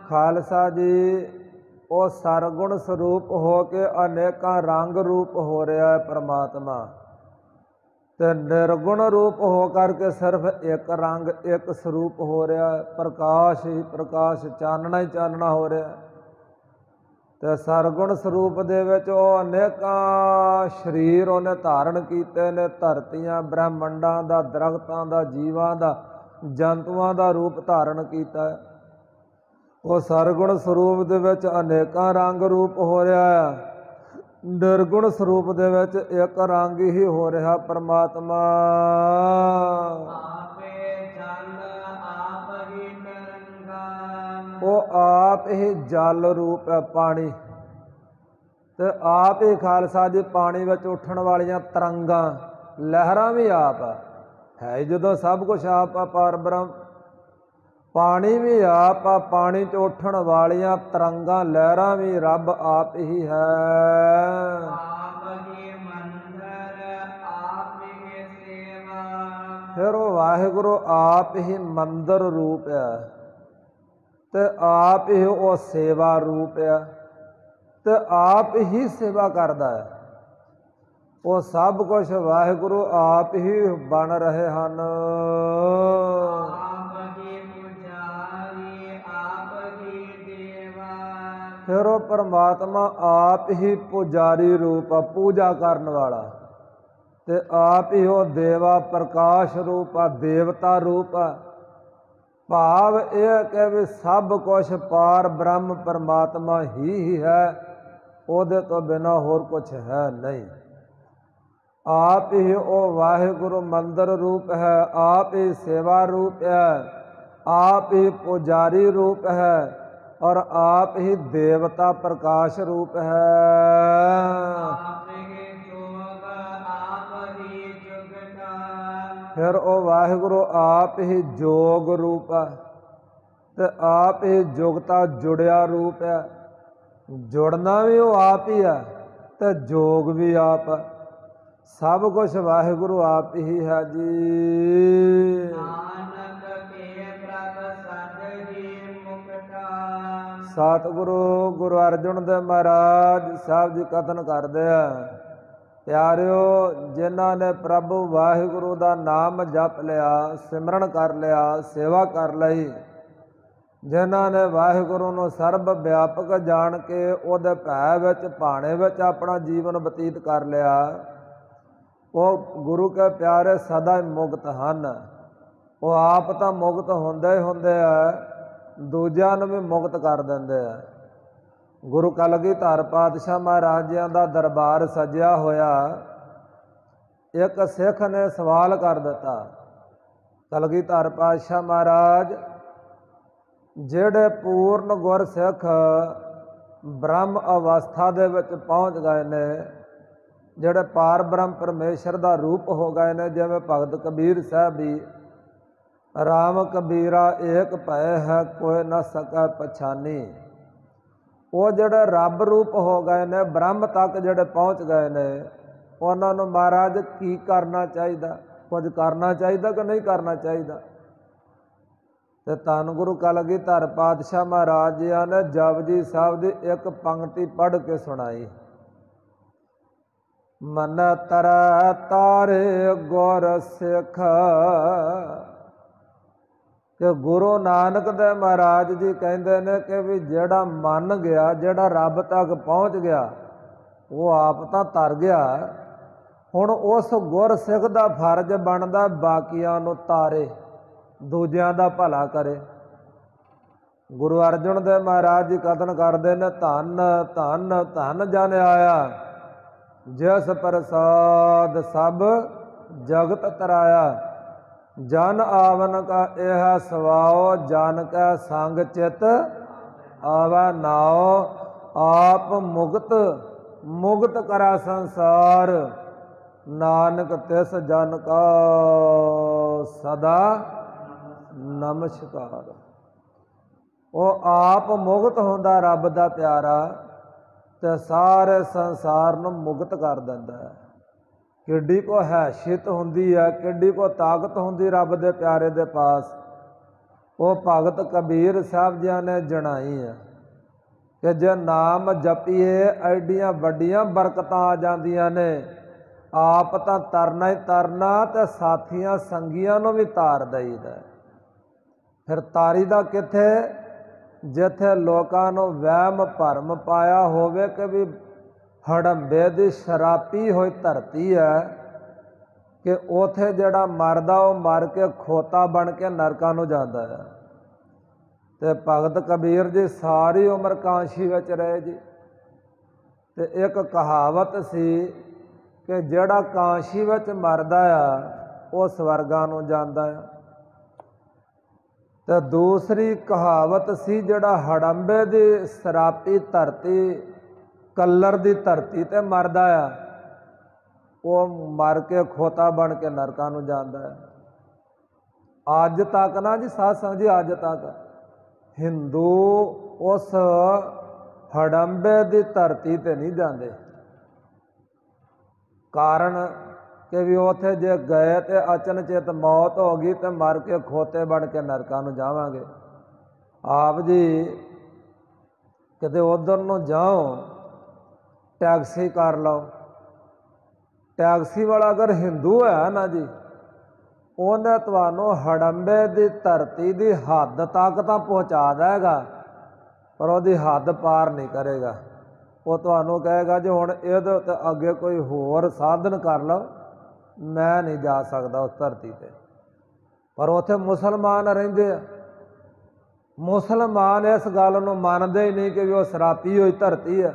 ਖਾਲਸਾ ਜੀ ਉਹ ਸਰਗੁਣ ਸਰੂਪ ਹੋ ਕੇ ਅਨੇਕਾਂ ਰੰਗ ਰੂਪ ਹੋ ਰਿਹਾ ਹੈ ਪ੍ਰਮਾਤਮਾ, ਤੇ ਨਿਰਗੁਣ ਰੂਪ ਹੋ ਕਰਕੇ ਸਿਰਫ ਇੱਕ ਰੰਗ, ਇੱਕ ਸਰੂਪ ਹੋ ਰਿਹਾ ਹੈ। ਪ੍ਰਕਾਸ਼ ਹੀ ਪ੍ਰਕਾਸ਼, ਚਾਨਣਾ ਹੀ ਚਾਨਣਾ ਹੋ ਰਿਹਾ। ਤੇ ਸਰਗੁਣ ਸਰੂਪ ਦੇ ਵਿੱਚ ਉਹ ਅਨੇਕਾਂ ਸਰੀਰ ਉਹਨੇ ਧਾਰਨ ਕੀਤੇ ਨੇ। ਧਰਤੀਆਂ, ਬ੍ਰਹਮੰਡਾਂ ਦਾ, ਦਰਖਤਾਂ ਦਾ, ਜੀਵਾਂ ਦਾ, ਜੰਤੂਆਂ ਦਾ ਰੂਪ ਧਾਰਨ ਕੀਤਾ। ਉਹ ਸਰਗੁਣ ਸਰੂਪ ਦੇ ਵਿੱਚ ਅਨੇਕਾਂ ਰੰਗ ਰੂਪ ਹੋ ਰਿਹਾ ਹੈ। ਨਿਰਗੁਣ ਸਰੂਪ ਦੇ ਵਿੱਚ ਇੱਕ ਰੰਗ ਹੀ ਹੋ ਰਿਹਾ ਪਰਮਾਤਮਾ। ਉਹ ਆਪ ਹੀ ਜਲ ਰੂਪ ਹੈ, ਪਾਣੀ, ਤੇ ਆਪ ਹੀ ਖਾਲਸਾ ਜੀ ਪਾਣੀ ਵਿੱਚ ਉੱਠਣ ਵਾਲੀਆਂ ਤਰੰਗਾਂ, ਲਹਿਰਾਂ ਵੀ ਆਪ ਹੈ। ਜਦੋਂ ਸਭ ਕੁਛ ਆਪ ਆ ਪਾਰ ਬ੍ਰਹਮ, ਪਾਣੀ ਵੀ ਆਪ ਆ, ਪਾਣੀ 'ਚ ਉੱਠਣ ਵਾਲੀਆਂ ਤਰੰਗਾਂ, ਲਹਿਰਾਂ ਵੀ ਰੱਬ ਆਪ ਹੀ ਹੈ। ਫਿਰ ਉਹ ਵਾਹਿਗੁਰੂ ਆਪ ਹੀ ਮੰਦਰ ਰੂਪ ਹੈ, ਤੇ ਆਪ ਹੀ ਉਹ ਸੇਵਾ ਰੂਪ ਹੈ, ਤੇ ਆਪ ਹੀ ਸੇਵਾ ਕਰਦਾ ਹੈ। ਉਹ ਸਭ ਕੁਛ ਵਾਹਿਗੁਰੂ ਆਪ ਹੀ ਬਣ ਰਹੇ ਹਨ। ਫਿਰ ਉਹ ਪਰਮਾਤਮਾ ਆਪ ਹੀ ਪੁਜਾਰੀ ਰੂਪ ਆ, ਪੂਜਾ ਕਰਨ ਵਾਲਾ, ਤੇ ਆਪ ਹੀ ਉਹ ਦੇਵਾ ਪ੍ਰਕਾਸ਼ ਰੂਪ ਆ, ਦੇਵਤਾ ਰੂਪ ਆ। ਭਾਵ ਇਹ ਕਿ ਵੀ ਸਭ ਕੁਛ ਪਾਰ ਬ੍ਰਹਮ ਪਰਮਾਤਮਾ ਹੀ ਹੈ, ਉਹਦੇ ਤੋਂ ਬਿਨਾਂ ਹੋਰ ਕੁਛ ਹੈ ਨਹੀਂ। ਆਪ ਹੀ ਉਹ ਵਾਹਿਗੁਰੂ ਮੰਦਰ ਰੂਪ ਹੈ, ਆਪ ਹੀ ਸੇਵਾ ਰੂਪ ਹੈ, ਆਪ ਹੀ ਪੁਜਾਰੀ ਰੂਪ ਹੈ, ਔਰ ਆਪ ਹੀ ਦੇਵਤਾ ਪ੍ਰਕਾਸ਼ ਰੂਪ ਹੈ। ਫਿਰ ਉਹ ਵਾਹਿਗੁਰੂ ਆਪ ਹੀ ਜੋਗ ਰੂਪ ਹੈ, ਤੇ ਆਪ ਹੀ ਜੁਗਤਾ ਜੁੜਿਆ ਰੂਪ ਹੈ। ਜੁੜਨਾ ਵੀ ਉਹ ਆਪ ਹੀ ਹੈ, ਤੇ ਜੋਗ ਵੀ ਆਪ ਹੈ। ਸਭ ਕੁਛ ਵਾਹਿਗੁਰੂ ਆਪ ਹੀ ਹੈ ਜੀ। ਸਤਿਗੁਰੂ ਗੁਰੂ ਅਰਜਨ ਦੇਵ ਮਹਾਰਾਜ ਸਾਹਿਬ ਜੀ ਕਥਨ ਕਰਦੇ ਆ, ਪਿਆਰਿਓ, ਜਿਨ੍ਹਾਂ ਨੇ ਪ੍ਰਭੂ ਵਾਹਿਗੁਰੂ ਦਾ ਨਾਮ ਜਪ ਲਿਆ, ਸਿਮਰਨ ਕਰ ਲਿਆ, ਸੇਵਾ ਕਰ ਲਈ, ਜਿਨ੍ਹਾਂ ਨੇ ਵਾਹਿਗੁਰੂ ਨੂੰ ਸਰਬ ਵਿਆਪਕ ਜਾਣ ਕੇ ਉਹਦੇ ਭੈ ਵਿੱਚ, ਭਾਣੇ ਵਿੱਚ ਆਪਣਾ ਜੀਵਨ ਬਤੀਤ ਕਰ ਲਿਆ, ਉਹ ਗੁਰੂ ਕੇ ਪਿਆਰੇ ਸਦਾ ਹੀ ਮੁਕਤ ਹਨ। ਉਹ ਆਪ ਤਾਂ ਮੁਕਤ ਹੁੰਦੇ ਹੀ ਹੁੰਦੇ ਆ, ਦੂਜਿਆਂ ਨੂੰ ਵੀ ਮੁਕਤ ਕਰ ਦਿੰਦੇ ਆ। ਗੁਰੂ ਕਲਗੀਧਰ ਪਾਤਸ਼ਾਹ ਮਹਾਰਾਜਿਆਂ ਦਾ ਦਰਬਾਰ ਸਜਿਆ ਹੋਇਆ। ਇੱਕ ਸਿੱਖ ਨੇ ਸਵਾਲ ਕਰ ਦਿੱਤਾ, ਕਲਗੀਧਰ ਪਾਤਸ਼ਾਹ ਮਹਾਰਾਜ, ਜਿਹੜੇ ਪੂਰਨ ਗੁਰਸਿੱਖ ਬ੍ਰਹਮ ਅਵਸਥਾ ਦੇ ਵਿੱਚ ਪਹੁੰਚ ਗਏ ਨੇ, ਜਿਹੜੇ ਪਾਰ ਬ੍ਰਹਮ ਪਰਮੇਸ਼ਰ ਦਾ ਰੂਪ ਹੋ ਗਏ ਨੇ, ਜਿਵੇਂ ਭਗਤ ਕਬੀਰ ਸਾਹਿਬ ਵੀ, ਰਾਮ ਕਬੀਰਾ ਏਕ ਭੈ ਹੈ ਕੋਈ ਨਾ ਸਕੈ ਪਛਾਨੀ, ਉਹ ਜਿਹੜੇ ਰੱਬ ਰੂਪ ਹੋ ਗਏ ਨੇ, ਬ੍ਰਹਮ ਤੱਕ ਜਿਹੜੇ ਪਹੁੰਚ ਗਏ ਨੇ, ਉਹਨਾਂ ਨੂੰ ਮਹਾਰਾਜ ਕੀ ਕਰਨਾ ਚਾਹੀਦਾ? ਕੁਝ ਕਰਨਾ ਚਾਹੀਦਾ ਕਿ ਨਹੀਂ ਕਰਨਾ ਚਾਹੀਦਾ? ਤੇ ਧੰਨ ਗੁਰੂ ਕਲਗੀਧਰ ਪਾਤਸ਼ਾਹ ਮਹਾਰਾਜ ਜੀਆਂ ਨੇ ਜਪਜੀ ਸਾਹਿਬ ਦੀ ਇੱਕ ਪੰਕਤੀ ਪੜ੍ਹ ਕੇ ਸੁਣਾਈ। ਮਨ ਤਰੈ ਤਾਰੇ ਗੁਰ ਸਿੱਖ। ਕਿ ਗੁਰੂ ਨਾਨਕ ਦੇਵ ਮਹਾਰਾਜ ਜੀ ਕਹਿੰਦੇ ਨੇ ਕਿ ਵੀ ਜਿਹੜਾ ਮੰਨ ਗਿਆ, ਜਿਹੜਾ ਰੱਬ ਤੱਕ ਪਹੁੰਚ ਗਿਆ, ਉਹ ਆਪ ਤਾਂ ਤਰ ਗਿਆ। ਹੁਣ ਉਸ ਗੁਰਸਿੱਖ ਦਾ ਫਰਜ਼ ਬਣਦਾ ਬਾਕੀਆਂ ਨੂੰ ਤਾਰੇ, ਦੂਜਿਆਂ ਦਾ ਭਲਾ ਕਰੇ। ਗੁਰੂ ਅਰਜਨ ਦੇਵ ਮਹਾਰਾਜ ਜੀ ਕਥਨ ਕਰਦੇ ਨੇ, ਧੰਨ ਧੰਨ ਧੰਨ ਜਨ ਆਇਆ, ਜਿਸ ਪ੍ਰਸਾਦ ਸਭ ਜਗਤ ਤਰਾਇਆ। ਜਨ ਆਵਨ ਕਾ ਇਹ ਸਵਾਓ, ਜਨ ਕੈ ਸੰਗ ਚਿਤ ਆਵੈ ਨਾਉ। ਆਪ ਮੁਕਤ ਮੁਕਤ ਕਰਾ ਸੰਸਾਰ, ਨਾਨਕ ਤਿਸ ਜਨ ਕਾ ਸਦਾ ਨਮਸਕਾਰ। ਉਹ ਆਪ ਮੁਕਤ ਹੁੰਦਾ ਰੱਬ ਦਾ ਪਿਆਰਾ, ਤੇ ਸਾਰੇ ਸੰਸਾਰ ਨੂੰ ਮੁਕਤ ਕਰ ਦਿੰਦਾ ਹੈ। ਕਿੱਡੀ ਕੋ ਹੈਸੀਅਤ ਹੁੰਦੀ ਹੈ, ਕਿੱਡੀ ਕੋ ਤਾਕਤ ਹੁੰਦੀ ਰੱਬ ਦੇ ਪਿਆਰੇ ਦੇ ਪਾਸ। ਉਹ ਭਗਤ ਕਬੀਰ ਸਾਹਿਬ ਜੀ ਨੇ ਜਣਾਈ ਹੈ ਕਿ ਜੇ ਨਾਮ ਜਪੀਏ ਐਡੀਆਂ ਵੱਡੀਆਂ ਬਰਕਤਾਂ ਆ ਜਾਂਦੀਆਂ ਨੇ। ਆਪ ਤਾਂ ਤਰਨਾ ਹੀ ਤਰਨਾ, ਤੇ ਸਾਥੀਆਂ ਸੰਗੀਆਂ ਨੂੰ ਵੀ ਤਾਰ ਦਈਦਾ। ਫਿਰ ਤਾਰੀ ਦਾ ਕਿੱਥੇ? ਜਿੱਥੇ ਲੋਕਾਂ ਨੂੰ ਵਹਿਮ ਭਰਮ ਪਾਇਆ ਹੋਵੇ ਕਿ ਵੀ ਹੜੰਬੇ ਦੀ ਸ਼ਰਾਪੀ ਹੋਈ ਧਰਤੀ ਹੈ, ਕਿ ਉਥੇ ਜਿਹੜਾ ਮਰਦਾ ਉਹ ਮਰ ਕੇ ਖੋਤਾ ਬਣ ਕੇ ਨਰਕਾਂ ਨੂੰ ਜਾਂਦਾ ਹੈ। ਤੇ ਭਗਤ ਕਬੀਰ ਜੀ ਸਾਰੀ ਉਮਰ ਕਾਂਸ਼ੀ ਵਿੱਚ ਰਹੇ ਜੀ। ਤੇ ਇੱਕ ਕਹਾਵਤ ਸੀ ਕਿ ਜਿਹੜਾ ਕਾਂਸ਼ੀ ਵਿੱਚ ਮਰਦਾ ਆ ਉਹ ਸਵਰਗਾਂ ਨੂੰ ਜਾਂਦਾ ਆ। ਤੇ ਦੂਸਰੀ ਕਹਾਵਤ ਸੀ ਜਿਹੜਾ ਹੜੰਬੇ ਦੀ ਸ਼ਰਾਪੀ ਧਰਤੀ, ਕੱਲਰ ਦੀ ਧਰਤੀ ਤੇ ਮਰਦਾ ਆ, ਉਹ ਮਰ ਕੇ ਖੋਤਾ ਬਣ ਕੇ ਨਰਕਾਂ ਨੂੰ ਜਾਂਦਾ ਹੈ। ਅੱਜ ਤੱਕ ਨਾ ਜੀ ਸਾਧ ਸੰਗਤ ਜੀ, ਅੱਜ ਤੱਕ ਹਿੰਦੂ ਉਸ ਹੜੰਬੇ ਦੀ ਧਰਤੀ ਤੇ ਨਹੀਂ ਜਾਂਦੇ। ਕਾਰਨ ਕਿ ਵੀ ਉੱਥੇ ਜੇ ਗਏ ਤੇ ਅਚਨਚੇਤ ਮੌਤ ਹੋ ਗਈ ਤੇ ਮਰ ਕੇ ਖੋਤੇ ਬਣ ਕੇ ਨਰਕਾਂ ਨੂੰ ਜਾਵਾਂਗੇ। ਆਪ ਜੀ ਕਿਤੇ ਉਧਰ ਨੂੰ ਜਾਓ, ਟੈਕਸੀ ਕਰ ਲਓ। ਟੈਕਸੀ ਵਾਲਾ ਅਗਰ ਹਿੰਦੂ ਹੈ ਨਾ ਜੀ, ਉਹਨੇ ਤੁਹਾਨੂੰ ਹੜੰਬੇ ਦੀ ਧਰਤੀ ਦੀ ਹੱਦ ਤੱਕ ਤਾਂ ਪਹੁੰਚਾ ਦੇਗਾ, ਪਰ ਉਹਦੀ ਹੱਦ ਪਾਰ ਨਹੀਂ ਕਰੇਗਾ। ਉਹ ਤੁਹਾਨੂੰ ਕਹੇਗਾ ਜੀ ਹੁਣ ਇਹਦੇ ਉੱਤੇ ਅੱਗੇ ਕੋਈ ਹੋਰ ਸਾਧਨ ਕਰ ਲਓ, ਮੈਂ ਨਹੀਂ ਜਾ ਸਕਦਾ ਉਸ ਧਰਤੀ 'ਤੇ। ਪਰ ਉੱਥੇ ਮੁਸਲਮਾਨ ਰਹਿੰਦੇ ਆ। ਮੁਸਲਮਾਨ ਇਸ ਗੱਲ ਨੂੰ ਮੰਨਦੇ ਹੀ ਨਹੀਂ ਕਿ ਵੀ ਉਹ ਸ਼ਰਾਪੀ ਹੋਈ ਧਰਤੀ ਹੈ,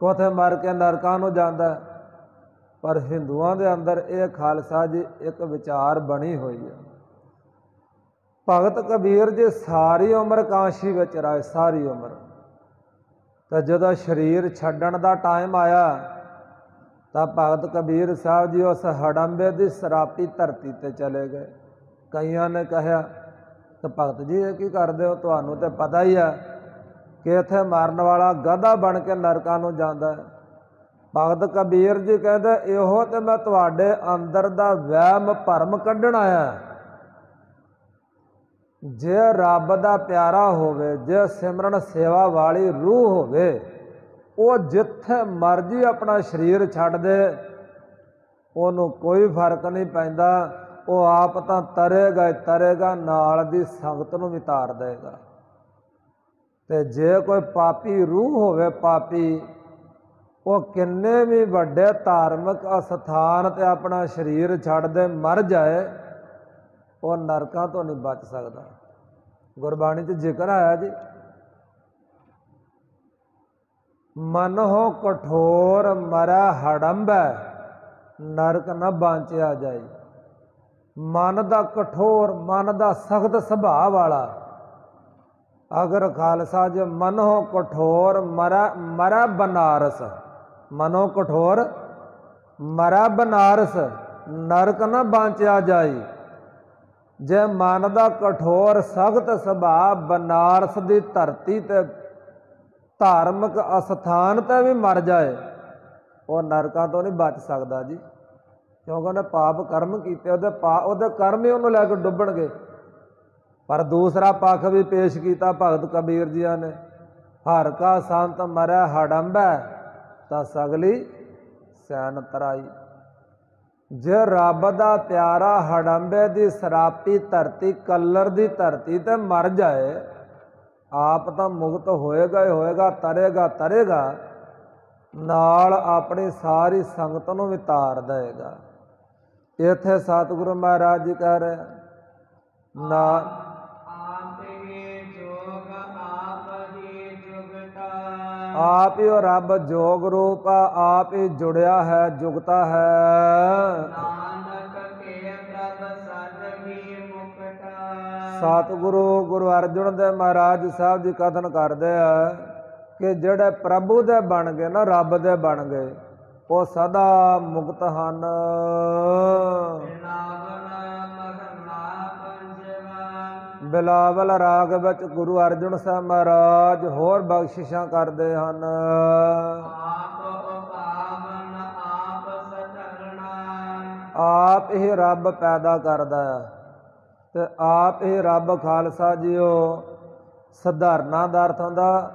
ਉੱਥੇ ਮਰ ਕੇ ਨਰਕਾਂ ਨੂੰ ਜਾਂਦਾ। ਪਰ ਹਿੰਦੂਆਂ ਦੇ ਅੰਦਰ ਇਹ ਖਾਲਸਾ ਜੀ ਇੱਕ ਵਿਚਾਰ ਬਣੀ ਹੋਈ ਹੈ। ਭਗਤ ਕਬੀਰ ਜੀ ਸਾਰੀ ਉਮਰ ਕਾਂਸ਼ੀ ਵਿੱਚ ਰਹੇ, ਸਾਰੀ ਉਮਰ। ਤੇ ਜਦੋਂ ਸਰੀਰ ਛੱਡਣ ਦਾ ਟਾਈਮ ਆਇਆ ਤਾਂ ਭਗਤ ਕਬੀਰ ਸਾਹਿਬ ਜੀ ਉਸ ਹੜੰਬੇ ਦੀ ਸ਼ਰਾਪੀ ਧਰਤੀ 'ਤੇ ਚਲੇ ਗਏ। ਕਈਆਂ ਨੇ ਕਿਹਾ ਕਿ ਭਗਤ ਜੀ ਇਹ ਕੀ ਕਰਦੇ ਹੋ, ਤੁਹਾਨੂੰ ਤਾਂ ਪਤਾ ਹੀ ਹੈ ਕਿ ਇੱਥੇ ਮਰਨ ਵਾਲਾ ਗਧਾ ਬਣ ਕੇ ਨਰਕਾਂ ਨੂੰ ਜਾਂਦਾ ਹੈ। ਭਗਤ ਕਬੀਰ ਜੀ ਕਹਿੰਦੇ ਇਹੋ ਤੇ ਮੈਂ ਤੁਹਾਡੇ ਅੰਦਰ ਦਾ ਵਹਿਮ ਭਰਮ ਕੱਢਣ ਆਇਆ। ਜੇ ਰੱਬ ਦਾ ਪਿਆਰਾ ਹੋਵੇ, ਜੇ ਸਿਮਰਨ ਸੇਵਾ ਵਾਲੀ ਰੂਹ ਹੋਵੇ, ਉਹ ਜਿੱਥੇ ਮਰਜ਼ੀ ਆਪਣਾ ਸਰੀਰ ਛੱਡ ਦੇ, ਉਹਨੂੰ ਕੋਈ ਫਰਕ ਨਹੀਂ ਪੈਂਦਾ। ਉਹ ਆਪ ਤਾਂ ਤਰੇਗਾ ਹੀ ਤਰੇਗਾ, ਨਾਲ ਦੀ ਸੰਗਤ ਨੂੰ ਵੀ ਤਾਰ ਦੇਗਾ। ਤੇ ਜੇ ਕੋਈ ਪਾਪੀ ਰੂਹ ਹੋਵੇ, ਪਾਪੀ, ਉਹ ਕਿੰਨੇ ਵੀ ਵੱਡੇ ਧਾਰਮਿਕ ਅਸਥਾਨ ਤੇ ਆਪਣਾ ਸਰੀਰ ਛੱਡ ਦੇ ਮਰ ਜਾਏ, ਉਹ ਨਰਕਾਂ ਤੋਂ ਨਹੀਂ ਬਚ ਸਕਦਾ। ਗੁਰਬਾਣੀ 'ਚ ਜ਼ਿਕਰ ਆਇਆ ਜੀ, ਮਨ ਹੋ ਕਠੋਰ ਮਰੈ ਹੜੰਬੈ, ਨਰਕ ਨਾ ਬਾਂਚਿਆ ਜਾਏ। ਮਨ ਦਾ ਕਠੋਰ, ਮਨ ਦਾ ਸਖਤ ਸੁਭਾਅ ਵਾਲਾ ਅਗਰ ਖਾਲਸਾ ਜੇ ਮਨ ਹੋ ਕਠੋਰ ਮਰੈ ਬਨਾਰਸ, ਮਨੋ ਕਠੋਰ ਮਰੈ ਬਨਾਰਸ, ਨਰਕ ਨਾ ਬਾਂਚਿਆ ਜਾਏ। ਜੇ ਮਨ ਦਾ ਕਠੋਰ ਸਖਤ ਸੁਭਾਅ ਬਨਾਰਸ ਦੀ ਧਰਤੀ ਤੇ ਧਾਰਮਿਕ ਅਸਥਾਨ ਤੇ ਵੀ ਮਰ ਜਾਏ, ਉਹ ਨਰਕਾਂ ਤੋਂ ਨਹੀਂ ਬਚ ਸਕਦਾ ਜੀ। ਕਿਉਂਕਿ ਉਹਨੇ ਪਾਪ ਕਰਮ ਕੀਤੇ, ਉਹਦੇ ਕਰਮ ਹੀ ਉਹਨੂੰ ਲੈ ਕੇ ਡੁੱਬਣਗੇ। ਪਰ ਦੂਸਰਾ ਪੱਖ ਵੀ ਪੇਸ਼ ਕੀਤਾ ਭਗਤ ਕਬੀਰ ਜੀਆਂ ਨੇ, ਹਰ ਕਾ ਸੰਤ ਮਰੈ ਹੜੰਬੈ, ਤਾਂ ਸਗਲੀ ਸੈਨ ਤਰਾਈ। ਜੇ ਰੱਬ ਦਾ ਪਿਆਰਾ ਹੜੰਬੇ ਦੀ ਸਰਾਪੀ ਧਰਤੀ, ਕਲਰ ਦੀ ਧਰਤੀ ਤੇ ਮਰ ਜਾਏ, ਆਪ ਤਾਂ ਮੁਕਤ ਹੋਏਗਾ ਹੀ ਹੋਏਗਾ, ਤਰੇਗਾ ਤਰੇਗਾ, ਨਾਲ ਆਪਣੀ ਸਾਰੀ ਸੰਗਤ ਨੂੰ ਵੀ ਤਾਰ ਦੇਗਾ। ਇੱਥੇ ਸਤਿਗੁਰੂ ਮਹਾਰਾਜ ਜੀ ਕਹਿ ਰਹੇ ਨਾ, ਆਪ ਹੀ ਜੋਗ ਆਪ ਹੀ ਜੁਗਤਾ। ਆਪ ਹੀ ਉਹ ਰੱਬ ਜੋਗ ਰੂਪ ਆ, ਆਪ ਹੀ ਜੁੜਿਆ ਹੈ, ਜੁਗਤਾ ਹੈ। ਨਾਨਕ ਕੇ ਪ੍ਰਭ ਸਦ ਹੀ ਮੁਕਤਾ। ਸਤਿਗੁਰੂ ਗੁਰੂ ਅਰਜਨ ਦੇਵ ਮਹਾਰਾਜ ਸਾਹਿਬ ਜੀ ਕਥਨ ਕਰਦੇ ਆ ਕਿ ਜਿਹੜੇ ਪ੍ਰਭੂ ਦੇ ਬਣ ਗਏ ਨਾ, ਰੱਬ ਦੇ ਬਣ ਗਏ, ਉਹ ਸਦਾ ਮੁਕਤ ਹਨ। ਬਿਲਾਵਲ ਰਾਗ ਵਿੱਚ ਗੁਰੂ ਅਰਜਨ ਸਾਹਿਬ ਮਹਾਰਾਜ ਹੋਰ ਬਖਸ਼ਿਸ਼ਾਂ ਕਰਦੇ ਹਨ। ਆਪ ਹੀ ਰੱਬ ਪੈਦਾ ਕਰਦਾ ਹੈ ਤੇ ਆਪ ਹੀ ਰੱਬ ਖਾਲਸਾ ਜੀਓ ਸਧਾਰਨਾ ਦਾ ਅਰਥ ਹੁੰਦਾ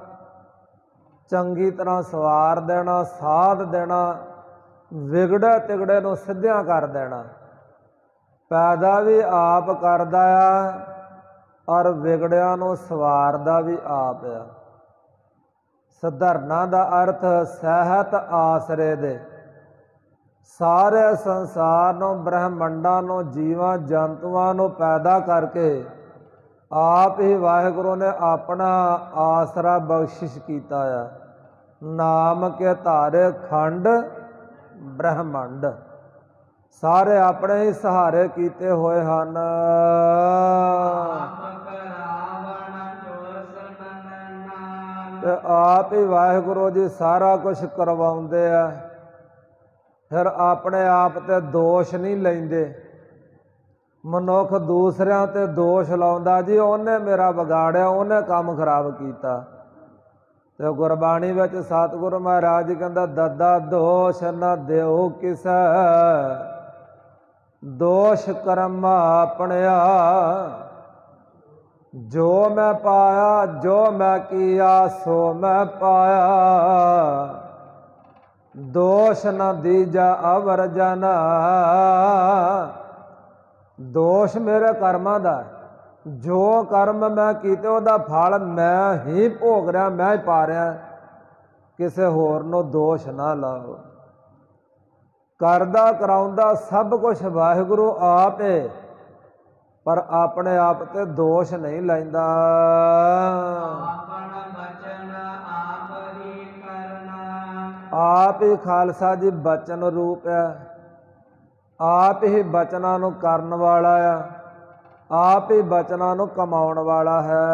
ਚੰਗੀ ਤਰ੍ਹਾਂ ਸਵਾਰ ਦੇਣਾ, ਸਾਧ ਦੇਣਾ, ਵਿਗੜੇ ਤਿਗੜੇ ਨੂੰ ਸਿੱਧਿਆਂ ਕਰ ਦੇਣਾ। ਪੈਦਾ ਵੀ ਆਪ ਕਰਦਾ ਆ ਔਰ ਵਿਗੜਿਆਂ ਨੂੰ ਸਵਾਰਦਾ ਵੀ ਆਪ ਆ। ਸਧਾਰਨਾ ਦਾ ਅਰਥ ਸਹਿਤ ਆਸਰੇ ਦੇ। ਸਾਰੇ ਸੰਸਾਰ ਨੂੰ, ਬ੍ਰਹਮੰਡਾਂ ਨੂੰ, ਜੀਵਾਂ ਜੰਤੂਆਂ ਨੂੰ ਪੈਦਾ ਕਰਕੇ ਆਪ ਹੀ ਵਾਹਿਗੁਰੂ ਨੇ ਆਪਣਾ ਆਸਰਾ ਬਖਸ਼ਿਸ਼ ਕੀਤਾ ਆ। ਨਾਮ ਕੇ ਧਾਰੇ ਖੰਡ ਬ੍ਰਹਮੰਡ, ਸਾਰੇ ਆਪਣੇ ਹੀ ਸਹਾਰੇ ਕੀਤੇ ਹੋਏ ਹਨ। ਤੇ ਆਪ ਹੀ ਵਾਹਿਗੁਰੂ ਜੀ ਸਾਰਾ ਕੁਛ ਕਰਵਾਉਂਦੇ ਆ। ਫਿਰ ਆਪਣੇ ਆਪ ਤੇ ਦੋਸ਼ ਨਹੀਂ ਲੈਂਦੇ। ਮਨੁੱਖ ਦੂਸਰਿਆਂ ਤੇ ਦੋਸ਼ ਲਾਉਂਦਾ, ਜੀ ਉਹਨੇ ਮੇਰਾ ਵਿਗਾੜਿਆ, ਉਹਨੇ ਕੰਮ ਖਰਾਬ ਕੀਤਾ। ਤੇ ਗੁਰਬਾਣੀ ਵਿੱਚ ਸਤਿਗੁਰੂ ਮਹਾਰਾਜ ਕਹਿੰਦਾ, ਦਦਾ ਦੋਸ਼ ਨ ਦਿਓ ਕਿਸੈ, ਦੋਸ਼ ਕਰਮ ਆਪਣਿਆ। ਜੋ ਮੈਂ ਪਾਇਆ, ਜੋ ਮੈਂ ਕੀਆ, ਸੋ ਮੈਂ ਪਾਇਆ। ਦੋਸ਼ ਨ ਦੀਜਾ ਅਵਰ ਜਨ, ਦੋਸ਼ ਮੇਰੇ ਕਰਮਾਂ ਦਾ। ਜੋ ਕਰਮ ਮੈਂ ਕੀਤੇ ਉਹਦਾ ਫਲ ਮੈਂ ਹੀ ਭੋਗ ਰਿਹਾ, ਮੈਂ ਹੀ ਪਾ ਰਿਹਾ, ਕਿਸੇ ਹੋਰ ਨੂੰ ਦੋਸ਼ ਨਾ ਲਾਓ। ਕਰਦਾ ਕਰਾਉਂਦਾ ਸਭ ਕੁਛ ਵਾਹਿਗੁਰੂ ਆਪ ਹੈ, ਪਰ ਆਪਣੇ ਆਪ ਤੇ ਦੋਸ਼ ਨਹੀਂ ਲੈਂਦਾ। ਆਪ ਹੀ ਖਾਲਸਾ ਜੀ ਬਚਨ ਰੂਪ ਹੈ, ਆਪ ਹੀ ਬਚਨਾਂ ਨੂੰ ਕਰਨ ਵਾਲਾ ਆ, ਆਪ ਹੀ ਬਚਨਾਂ ਨੂੰ ਕਮਾਉਣ ਵਾਲਾ ਹੈ।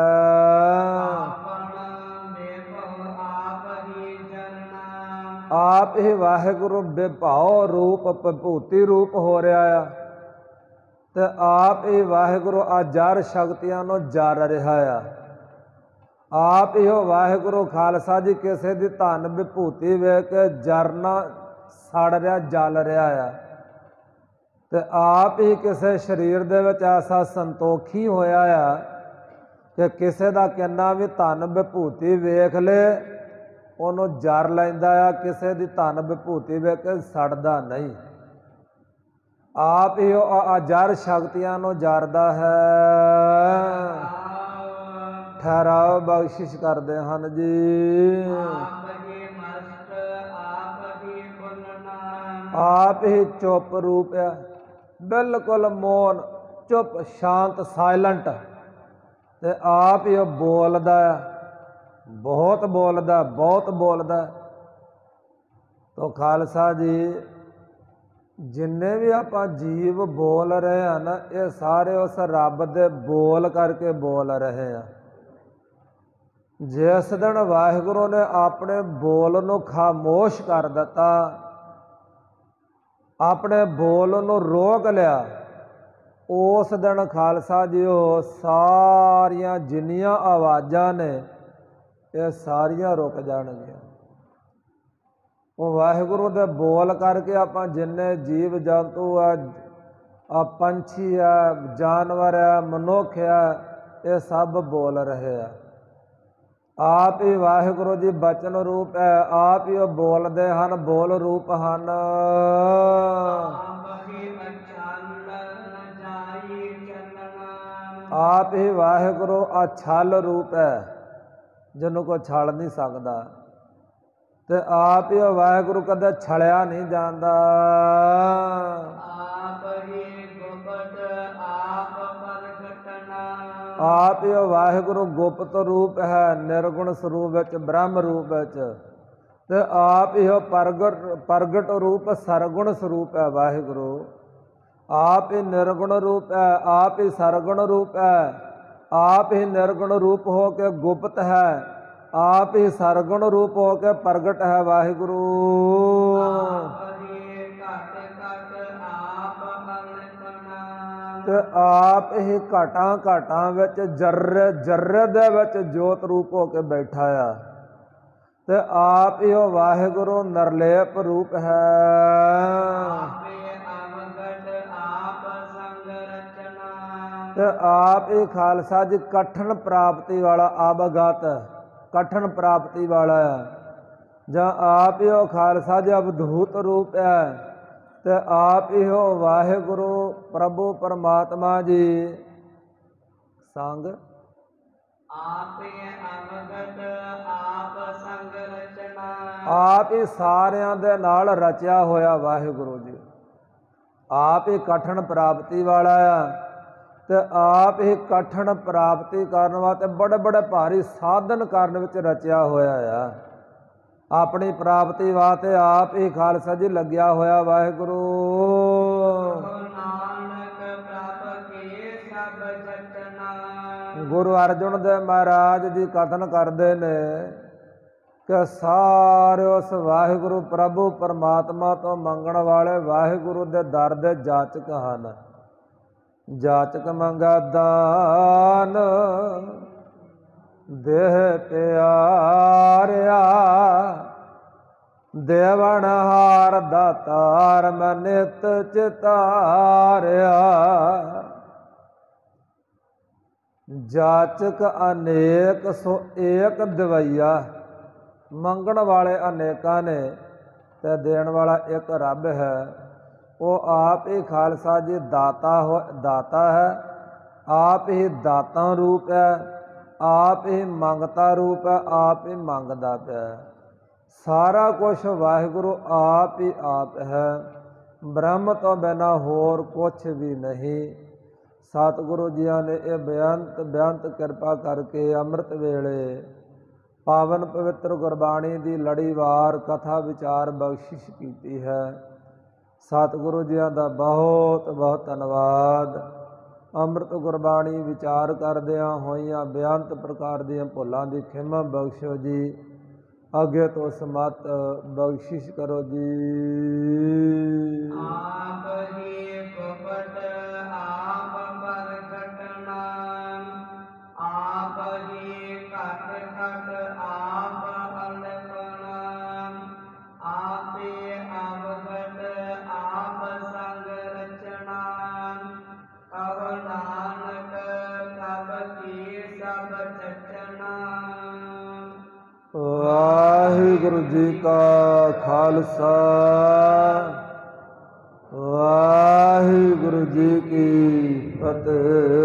ਆਪ ਹੀ ਵਾਹਿਗੁਰੂ ਵਿਭਾਉ ਰੂਪ ਵਿਭੂਤੀ ਰੂਪ ਹੋ ਰਿਹਾ ਆ ਤੇ ਆਪ ਹੀ ਵਾਹਿਗੁਰੂ ਆ ਜਰ ਸ਼ਕਤੀਆਂ ਨੂੰ ਜਰ ਰਿਹਾ ਆ। ਆਪ ਹੀ ਉਹ ਵਾਹਿਗੁਰੂ ਖਾਲਸਾ ਜੀ ਕਿਸੇ ਦੀ ਧਨ ਵਿਭੂਤੀ ਵੇਖ ਕੇ ਜਰਨਾ ਸੜ ਰਿਹਾ, ਜਲ ਰਿਹਾ ਆ। ਤੇ ਆਪ ਹੀ ਕਿਸੇ ਸਰੀਰ ਦੇ ਵਿੱਚ ਐਸਾ ਸੰਤੋਖੀ ਹੋਇਆ ਆ ਕਿ ਕਿਸੇ ਦਾ ਕਿੰਨਾ ਵੀ ਧਨ ਵਿਭੂਤੀ ਵੇਖ ਲੈ ਉਹਨੂੰ ਜਰ ਲੈਂਦਾ ਆ, ਕਿਸੇ ਦੀ ਧਨ ਵਿਭੂਤੀ ਵੇਖ ਕੇ ਸੜਦਾ ਨਹੀਂ। ਆਪ ਹੀ ਉਹ ਜਰ ਸ਼ਕਤੀਆਂ ਨੂੰ ਜਰਦਾ ਹੈ। ਠਹਿਰਾਓ ਬਖਸ਼ਿਸ਼ ਕਰਦੇ ਹਨ ਜੀ। ਆਪ ਹੀ ਚੁੱਪ ਰੂਪ ਹੈ, ਬਿਲਕੁਲ ਮੌਨ, ਚੁੱਪ, ਸ਼ਾਂਤ, ਸਾਇਲੈਂਟ। ਤੇ ਆਪ ਹੀ ਉਹ ਬੋਲਦਾ ਹੈ, ਬਹੁਤ ਬੋਲਦਾ, ਬਹੁਤ ਬੋਲਦਾ। ਤੋ ਖਾਲਸਾ ਜੀ ਜਿੰਨੇ ਵੀ ਆਪਾਂ ਜੀਵ ਬੋਲ ਰਹੇ ਹਨ, ਇਹ ਸਾਰੇ ਉਸ ਰੱਬ ਦੇ ਬੋਲ ਕਰਕੇ ਬੋਲ ਰਹੇ ਆ। ਜਿਸ ਦਿਨ ਵਾਹਿਗੁਰੂ ਨੇ ਆਪਣੇ ਬੋਲ ਨੂੰ ਖਾਮੋਸ਼ ਕਰ ਦਿੱਤਾ, ਆਪਣੇ ਬੋਲ ਨੂੰ ਰੋਕ ਲਿਆ, ਉਸ ਦਿਨ ਖਾਲਸਾ ਜੀ ਉਹ ਸਾਰੀਆਂ ਜਿੰਨੀਆਂ ਆਵਾਜ਼ਾਂ ਨੇ ਇਹ ਸਾਰੀਆਂ ਰੁਕ ਜਾਣਗੀਆਂ। ਉਹ ਵਾਹਿਗੁਰੂ ਦੇ ਬੋਲ ਕਰਕੇ ਆਪਾਂ ਜਿੰਨੇ ਜੀਵ ਜੰਤੂ ਆ, ਪੰਛੀ ਆ, ਜਾਨਵਰ ਆ, ਮਨੁੱਖ ਆ, ਇਹ ਸਭ ਬੋਲ ਰਹੇ ਆ। ਆਪ ਹੀ ਵਾਹਿਗੁਰੂ ਜੀ ਬਚਨ ਰੂਪ ਹੈ, ਆਪ ਹੀ ਉਹ ਬੋਲਦੇ ਹਨ, ਬੋਲ ਰੂਪ ਹਨ। ਆਪ ਹੀ ਅਚਲ ਨ ਜਾਈ ਚੱਲਣਾ। ਆਪ ਹੀ ਵਾਹਿਗੁਰੂ ਅਛਲ ਰੂਪ ਹੈ, ਜਿਹਨੂੰ ਕੋਈ ਛਲ ਨਹੀਂ ਸਕਦਾ, ਤੇ ਆਪ ਹੀ ਉਹ ਵਾਹਿਗੁਰੂ ਕਦੇ ਛਲਿਆ ਨਹੀਂ ਜਾਂਦਾ। ਆਪ ਹੀ ਗੁਪਤ ਆਪ ਪ੍ਰਗਟਣਾ। ਆਪ ਹੀ ਉਹ ਵਾਹਿਗੁਰੂ ਗੁਪਤ ਰੂਪ ਹੈ, ਨਿਰਗੁਣ ਸਰੂਪ ਵਿੱਚ, ਬ੍ਰਹਮ ਰੂਪ ਵਿੱਚ, ਤੇ ਆਪ ਹੀ ਉਹ ਪ੍ਰਗਟ ਰੂਪ ਸਰਗੁਣ ਸਰੂਪ ਹੈ ਵਾਹਿਗੁਰੂ। ਆਪ ਹੀ ਨਿਰਗੁਣ ਰੂਪ ਹੈ, ਆਪ ਹੀ ਸਰਗੁਣ ਰੂਪ ਹੈ, ਆਪ ਹੀ ਨਿਰਗੁਣ ਰੂਪ ਹੋ ਕੇ ਗੁਪਤ ਹੈ, ਆਪ ਹੀ ਸਰਗੁਣ ਰੂਪ ਹੋ ਕੇ ਪ੍ਰਗਟ ਹੈ ਵਾਹਿਗੁਰੂ। ਆਪ ਹੀ ਘਟ ਘਟ ਆਪ ਅਲਪਨਾ। ਤੇ ਆਪ ਹੀ ਘਾਟਾਂ ਘਾਟਾਂ ਵਿੱਚ, ਜਰਰੇ ਜਰਰੇ ਦੇ ਵਿੱਚ ਜੋਤ ਰੂਪ ਹੋ ਕੇ ਬੈਠਾ ਆ, ਤੇ ਆਪ ਹੀ ਉਹ ਵਾਹਿਗੁਰੂ ਨਿਰਲੇਪ ਰੂਪ ਹੈ। ਤੇ ਆਪ ਹੀ ਖਾਲਸਾ ਜੀ ਕਠਨ ਪ੍ਰਾਪਤੀ ਵਾਲਾ, ਆਬਗਤ ਕਠਨ ਪ੍ਰਾਪਤੀ ਵਾਲਾ ਹੈ, ਜਾਂ ਆਪ ਹੀ ਉਹ ਖਾਲਸਾ ਜੀ ਅਵਧੂਤ ਰੂਪ ਹੈ, ਤੇ ਆਪ ਹੀ ਉਹ ਵਾਹਿਗੁਰੂ ਪ੍ਰਭੂ ਪਰਮਾਤਮਾ ਜੀ ਸੰਗ। ਆਪ ਹੀ ਅਵਗਤ ਆਪ ਸੰਗ ਰਚਨਾ। ਆਪ ਹੀ ਸਾਰਿਆਂ ਦੇ ਨਾਲ ਰਚਿਆ ਹੋਇਆ ਵਾਹਿਗੁਰੂ ਜੀ। ਆਪ ਹੀ ਕਠਨ ਪ੍ਰਾਪਤੀ ਵਾਲਾ ਆ, ਤੇ ਆਪ ਹੀ ਕਠਨ ਪ੍ਰਾਪਤੀ ਕਰਨ ਵਾਸਤੇ ਬੜੇ ਬੜੇ ਭਾਰੀ ਸਾਧਨ ਕਰਨ ਵਿੱਚ ਰਚਿਆ ਹੋਇਆ ਆ। ਆਪਣੀ ਪ੍ਰਾਪਤੀ ਵਾਸਤੇ ਆਪ ਹੀ ਖਾਲਸਾ ਜੀ ਲੱਗਿਆ ਹੋਇਆ ਵਾਹਿਗੁਰੂ। ਨਾਨਕ ਪ੍ਰਭ ਕੀ ਸਭ ਜਤਨਾ। ਗੁਰੂ ਅਰਜਨ ਦੇਵ ਮਹਾਰਾਜ ਜੀ ਕਥਨ ਕਰਦੇ ਨੇ ਕਿ ਸਾਰੇ ਉਸ ਵਾਹਿਗੁਰੂ ਪ੍ਰਭੂ ਪਰਮਾਤਮਾ ਤੋਂ ਮੰਗਣ ਵਾਲੇ ਵਾਹਿਗੁਰੂ ਦੇ ਦਰ ਦੇ ਜਾਚਕ ਹਨ। ਜਾਚਕ ਮੰਗਾ ਦਾਨ ਦੇਹ ਪਿਆਰਿਆ, ਦੇਵਨ ਹਾਰ ਦਾਤਾਰ ਮੈਂ ਨਿਤ ਚਿਤਾਰਿਆ। ਜਾਚਕ ਅਨੇਕ ਸੋ ਏਕ ਦਵਈਆ। ਮੰਗਣ ਵਾਲੇ ਅਨੇਕਾਂ ਨੇ ਤੇ ਦੇਣ ਵਾਲਾ ਇੱਕ ਰੱਬ ਹੈ। ਉਹ ਆਪ ਹੀ ਖਾਲਸਾ ਜੀ ਦਾਤਾ ਹੈ, ਆਪ ਹੀ ਦਾਤਾ ਰੂਪ ਹੈ, ਆਪ ਹੀ ਮੰਗਤਾ ਰੂਪ ਹੈ, ਆਪ ਹੀ ਮੰਗਦਾ ਪਿਆ। ਸਾਰਾ ਕੁਛ ਵਾਹਿਗੁਰੂ ਆਪ ਹੀ ਆਪ ਹੈ, ਬ੍ਰਹਮ ਤੋਂ ਬਿਨਾਂ ਹੋਰ ਕੁਛ ਵੀ ਨਹੀਂ। ਸਤਿਗੁਰੂ ਜੀਆਂ ਨੇ ਇਹ ਬੇਅੰਤ ਕਿਰਪਾ ਕਰਕੇ ਅੰਮ੍ਰਿਤ ਵੇਲੇ ਪਾਵਨ ਪਵਿੱਤਰ ਗੁਰਬਾਣੀ ਦੀ ਲੜੀਵਾਰ ਕਥਾ ਵਿਚਾਰ ਬਖਸ਼ਿਸ਼ ਕੀਤੀ ਹੈ। ਸਤਿਗੁਰੂ ਜੀਆਂ ਦਾ ਬਹੁਤ ਬਹੁਤ ਧੰਨਵਾਦ। ਅੰਮ੍ਰਿਤ ਗੁਰਬਾਣੀ ਵਿਚਾਰ ਕਰਦਿਆਂ ਹੋਈਆਂ ਬੇਅੰਤ ਪ੍ਰਕਾਰ ਦੀਆਂ ਭੁੱਲਾਂ ਦੀ ਖਿਮਾ ਬਖਸ਼ੋ ਜੀ। ਅੱਗੇ ਤੋਂ ਸਮਤ ਬਖਸ਼ਿਸ਼ ਕਰੋ ਜੀ। ਆਪ ਹੀ ਗੁਪਤ ਆਪ ਪ੍ਰਗਟਨਾ। ਆਪ ਹੀ ਘਟ ਘਟ ਆਪ ਅਲਪਨਾ। ਆਪ ਹੀ ਅਵਗਤ ਆਪ ਸੰਗ ਰਚਨਾ। ਕਹੋ ਨਾਨਕ ਪ੍ਰਭ ਕੀ ਸਭ ਜਤਨਾ। ਵਾਹਿਗੁਰੂ ਜੀ ਕਾ ਖਾਲਸਾ, ਵਾਹਿਗੁਰੂ ਜੀ ਕੀ ਫਤਿਹ।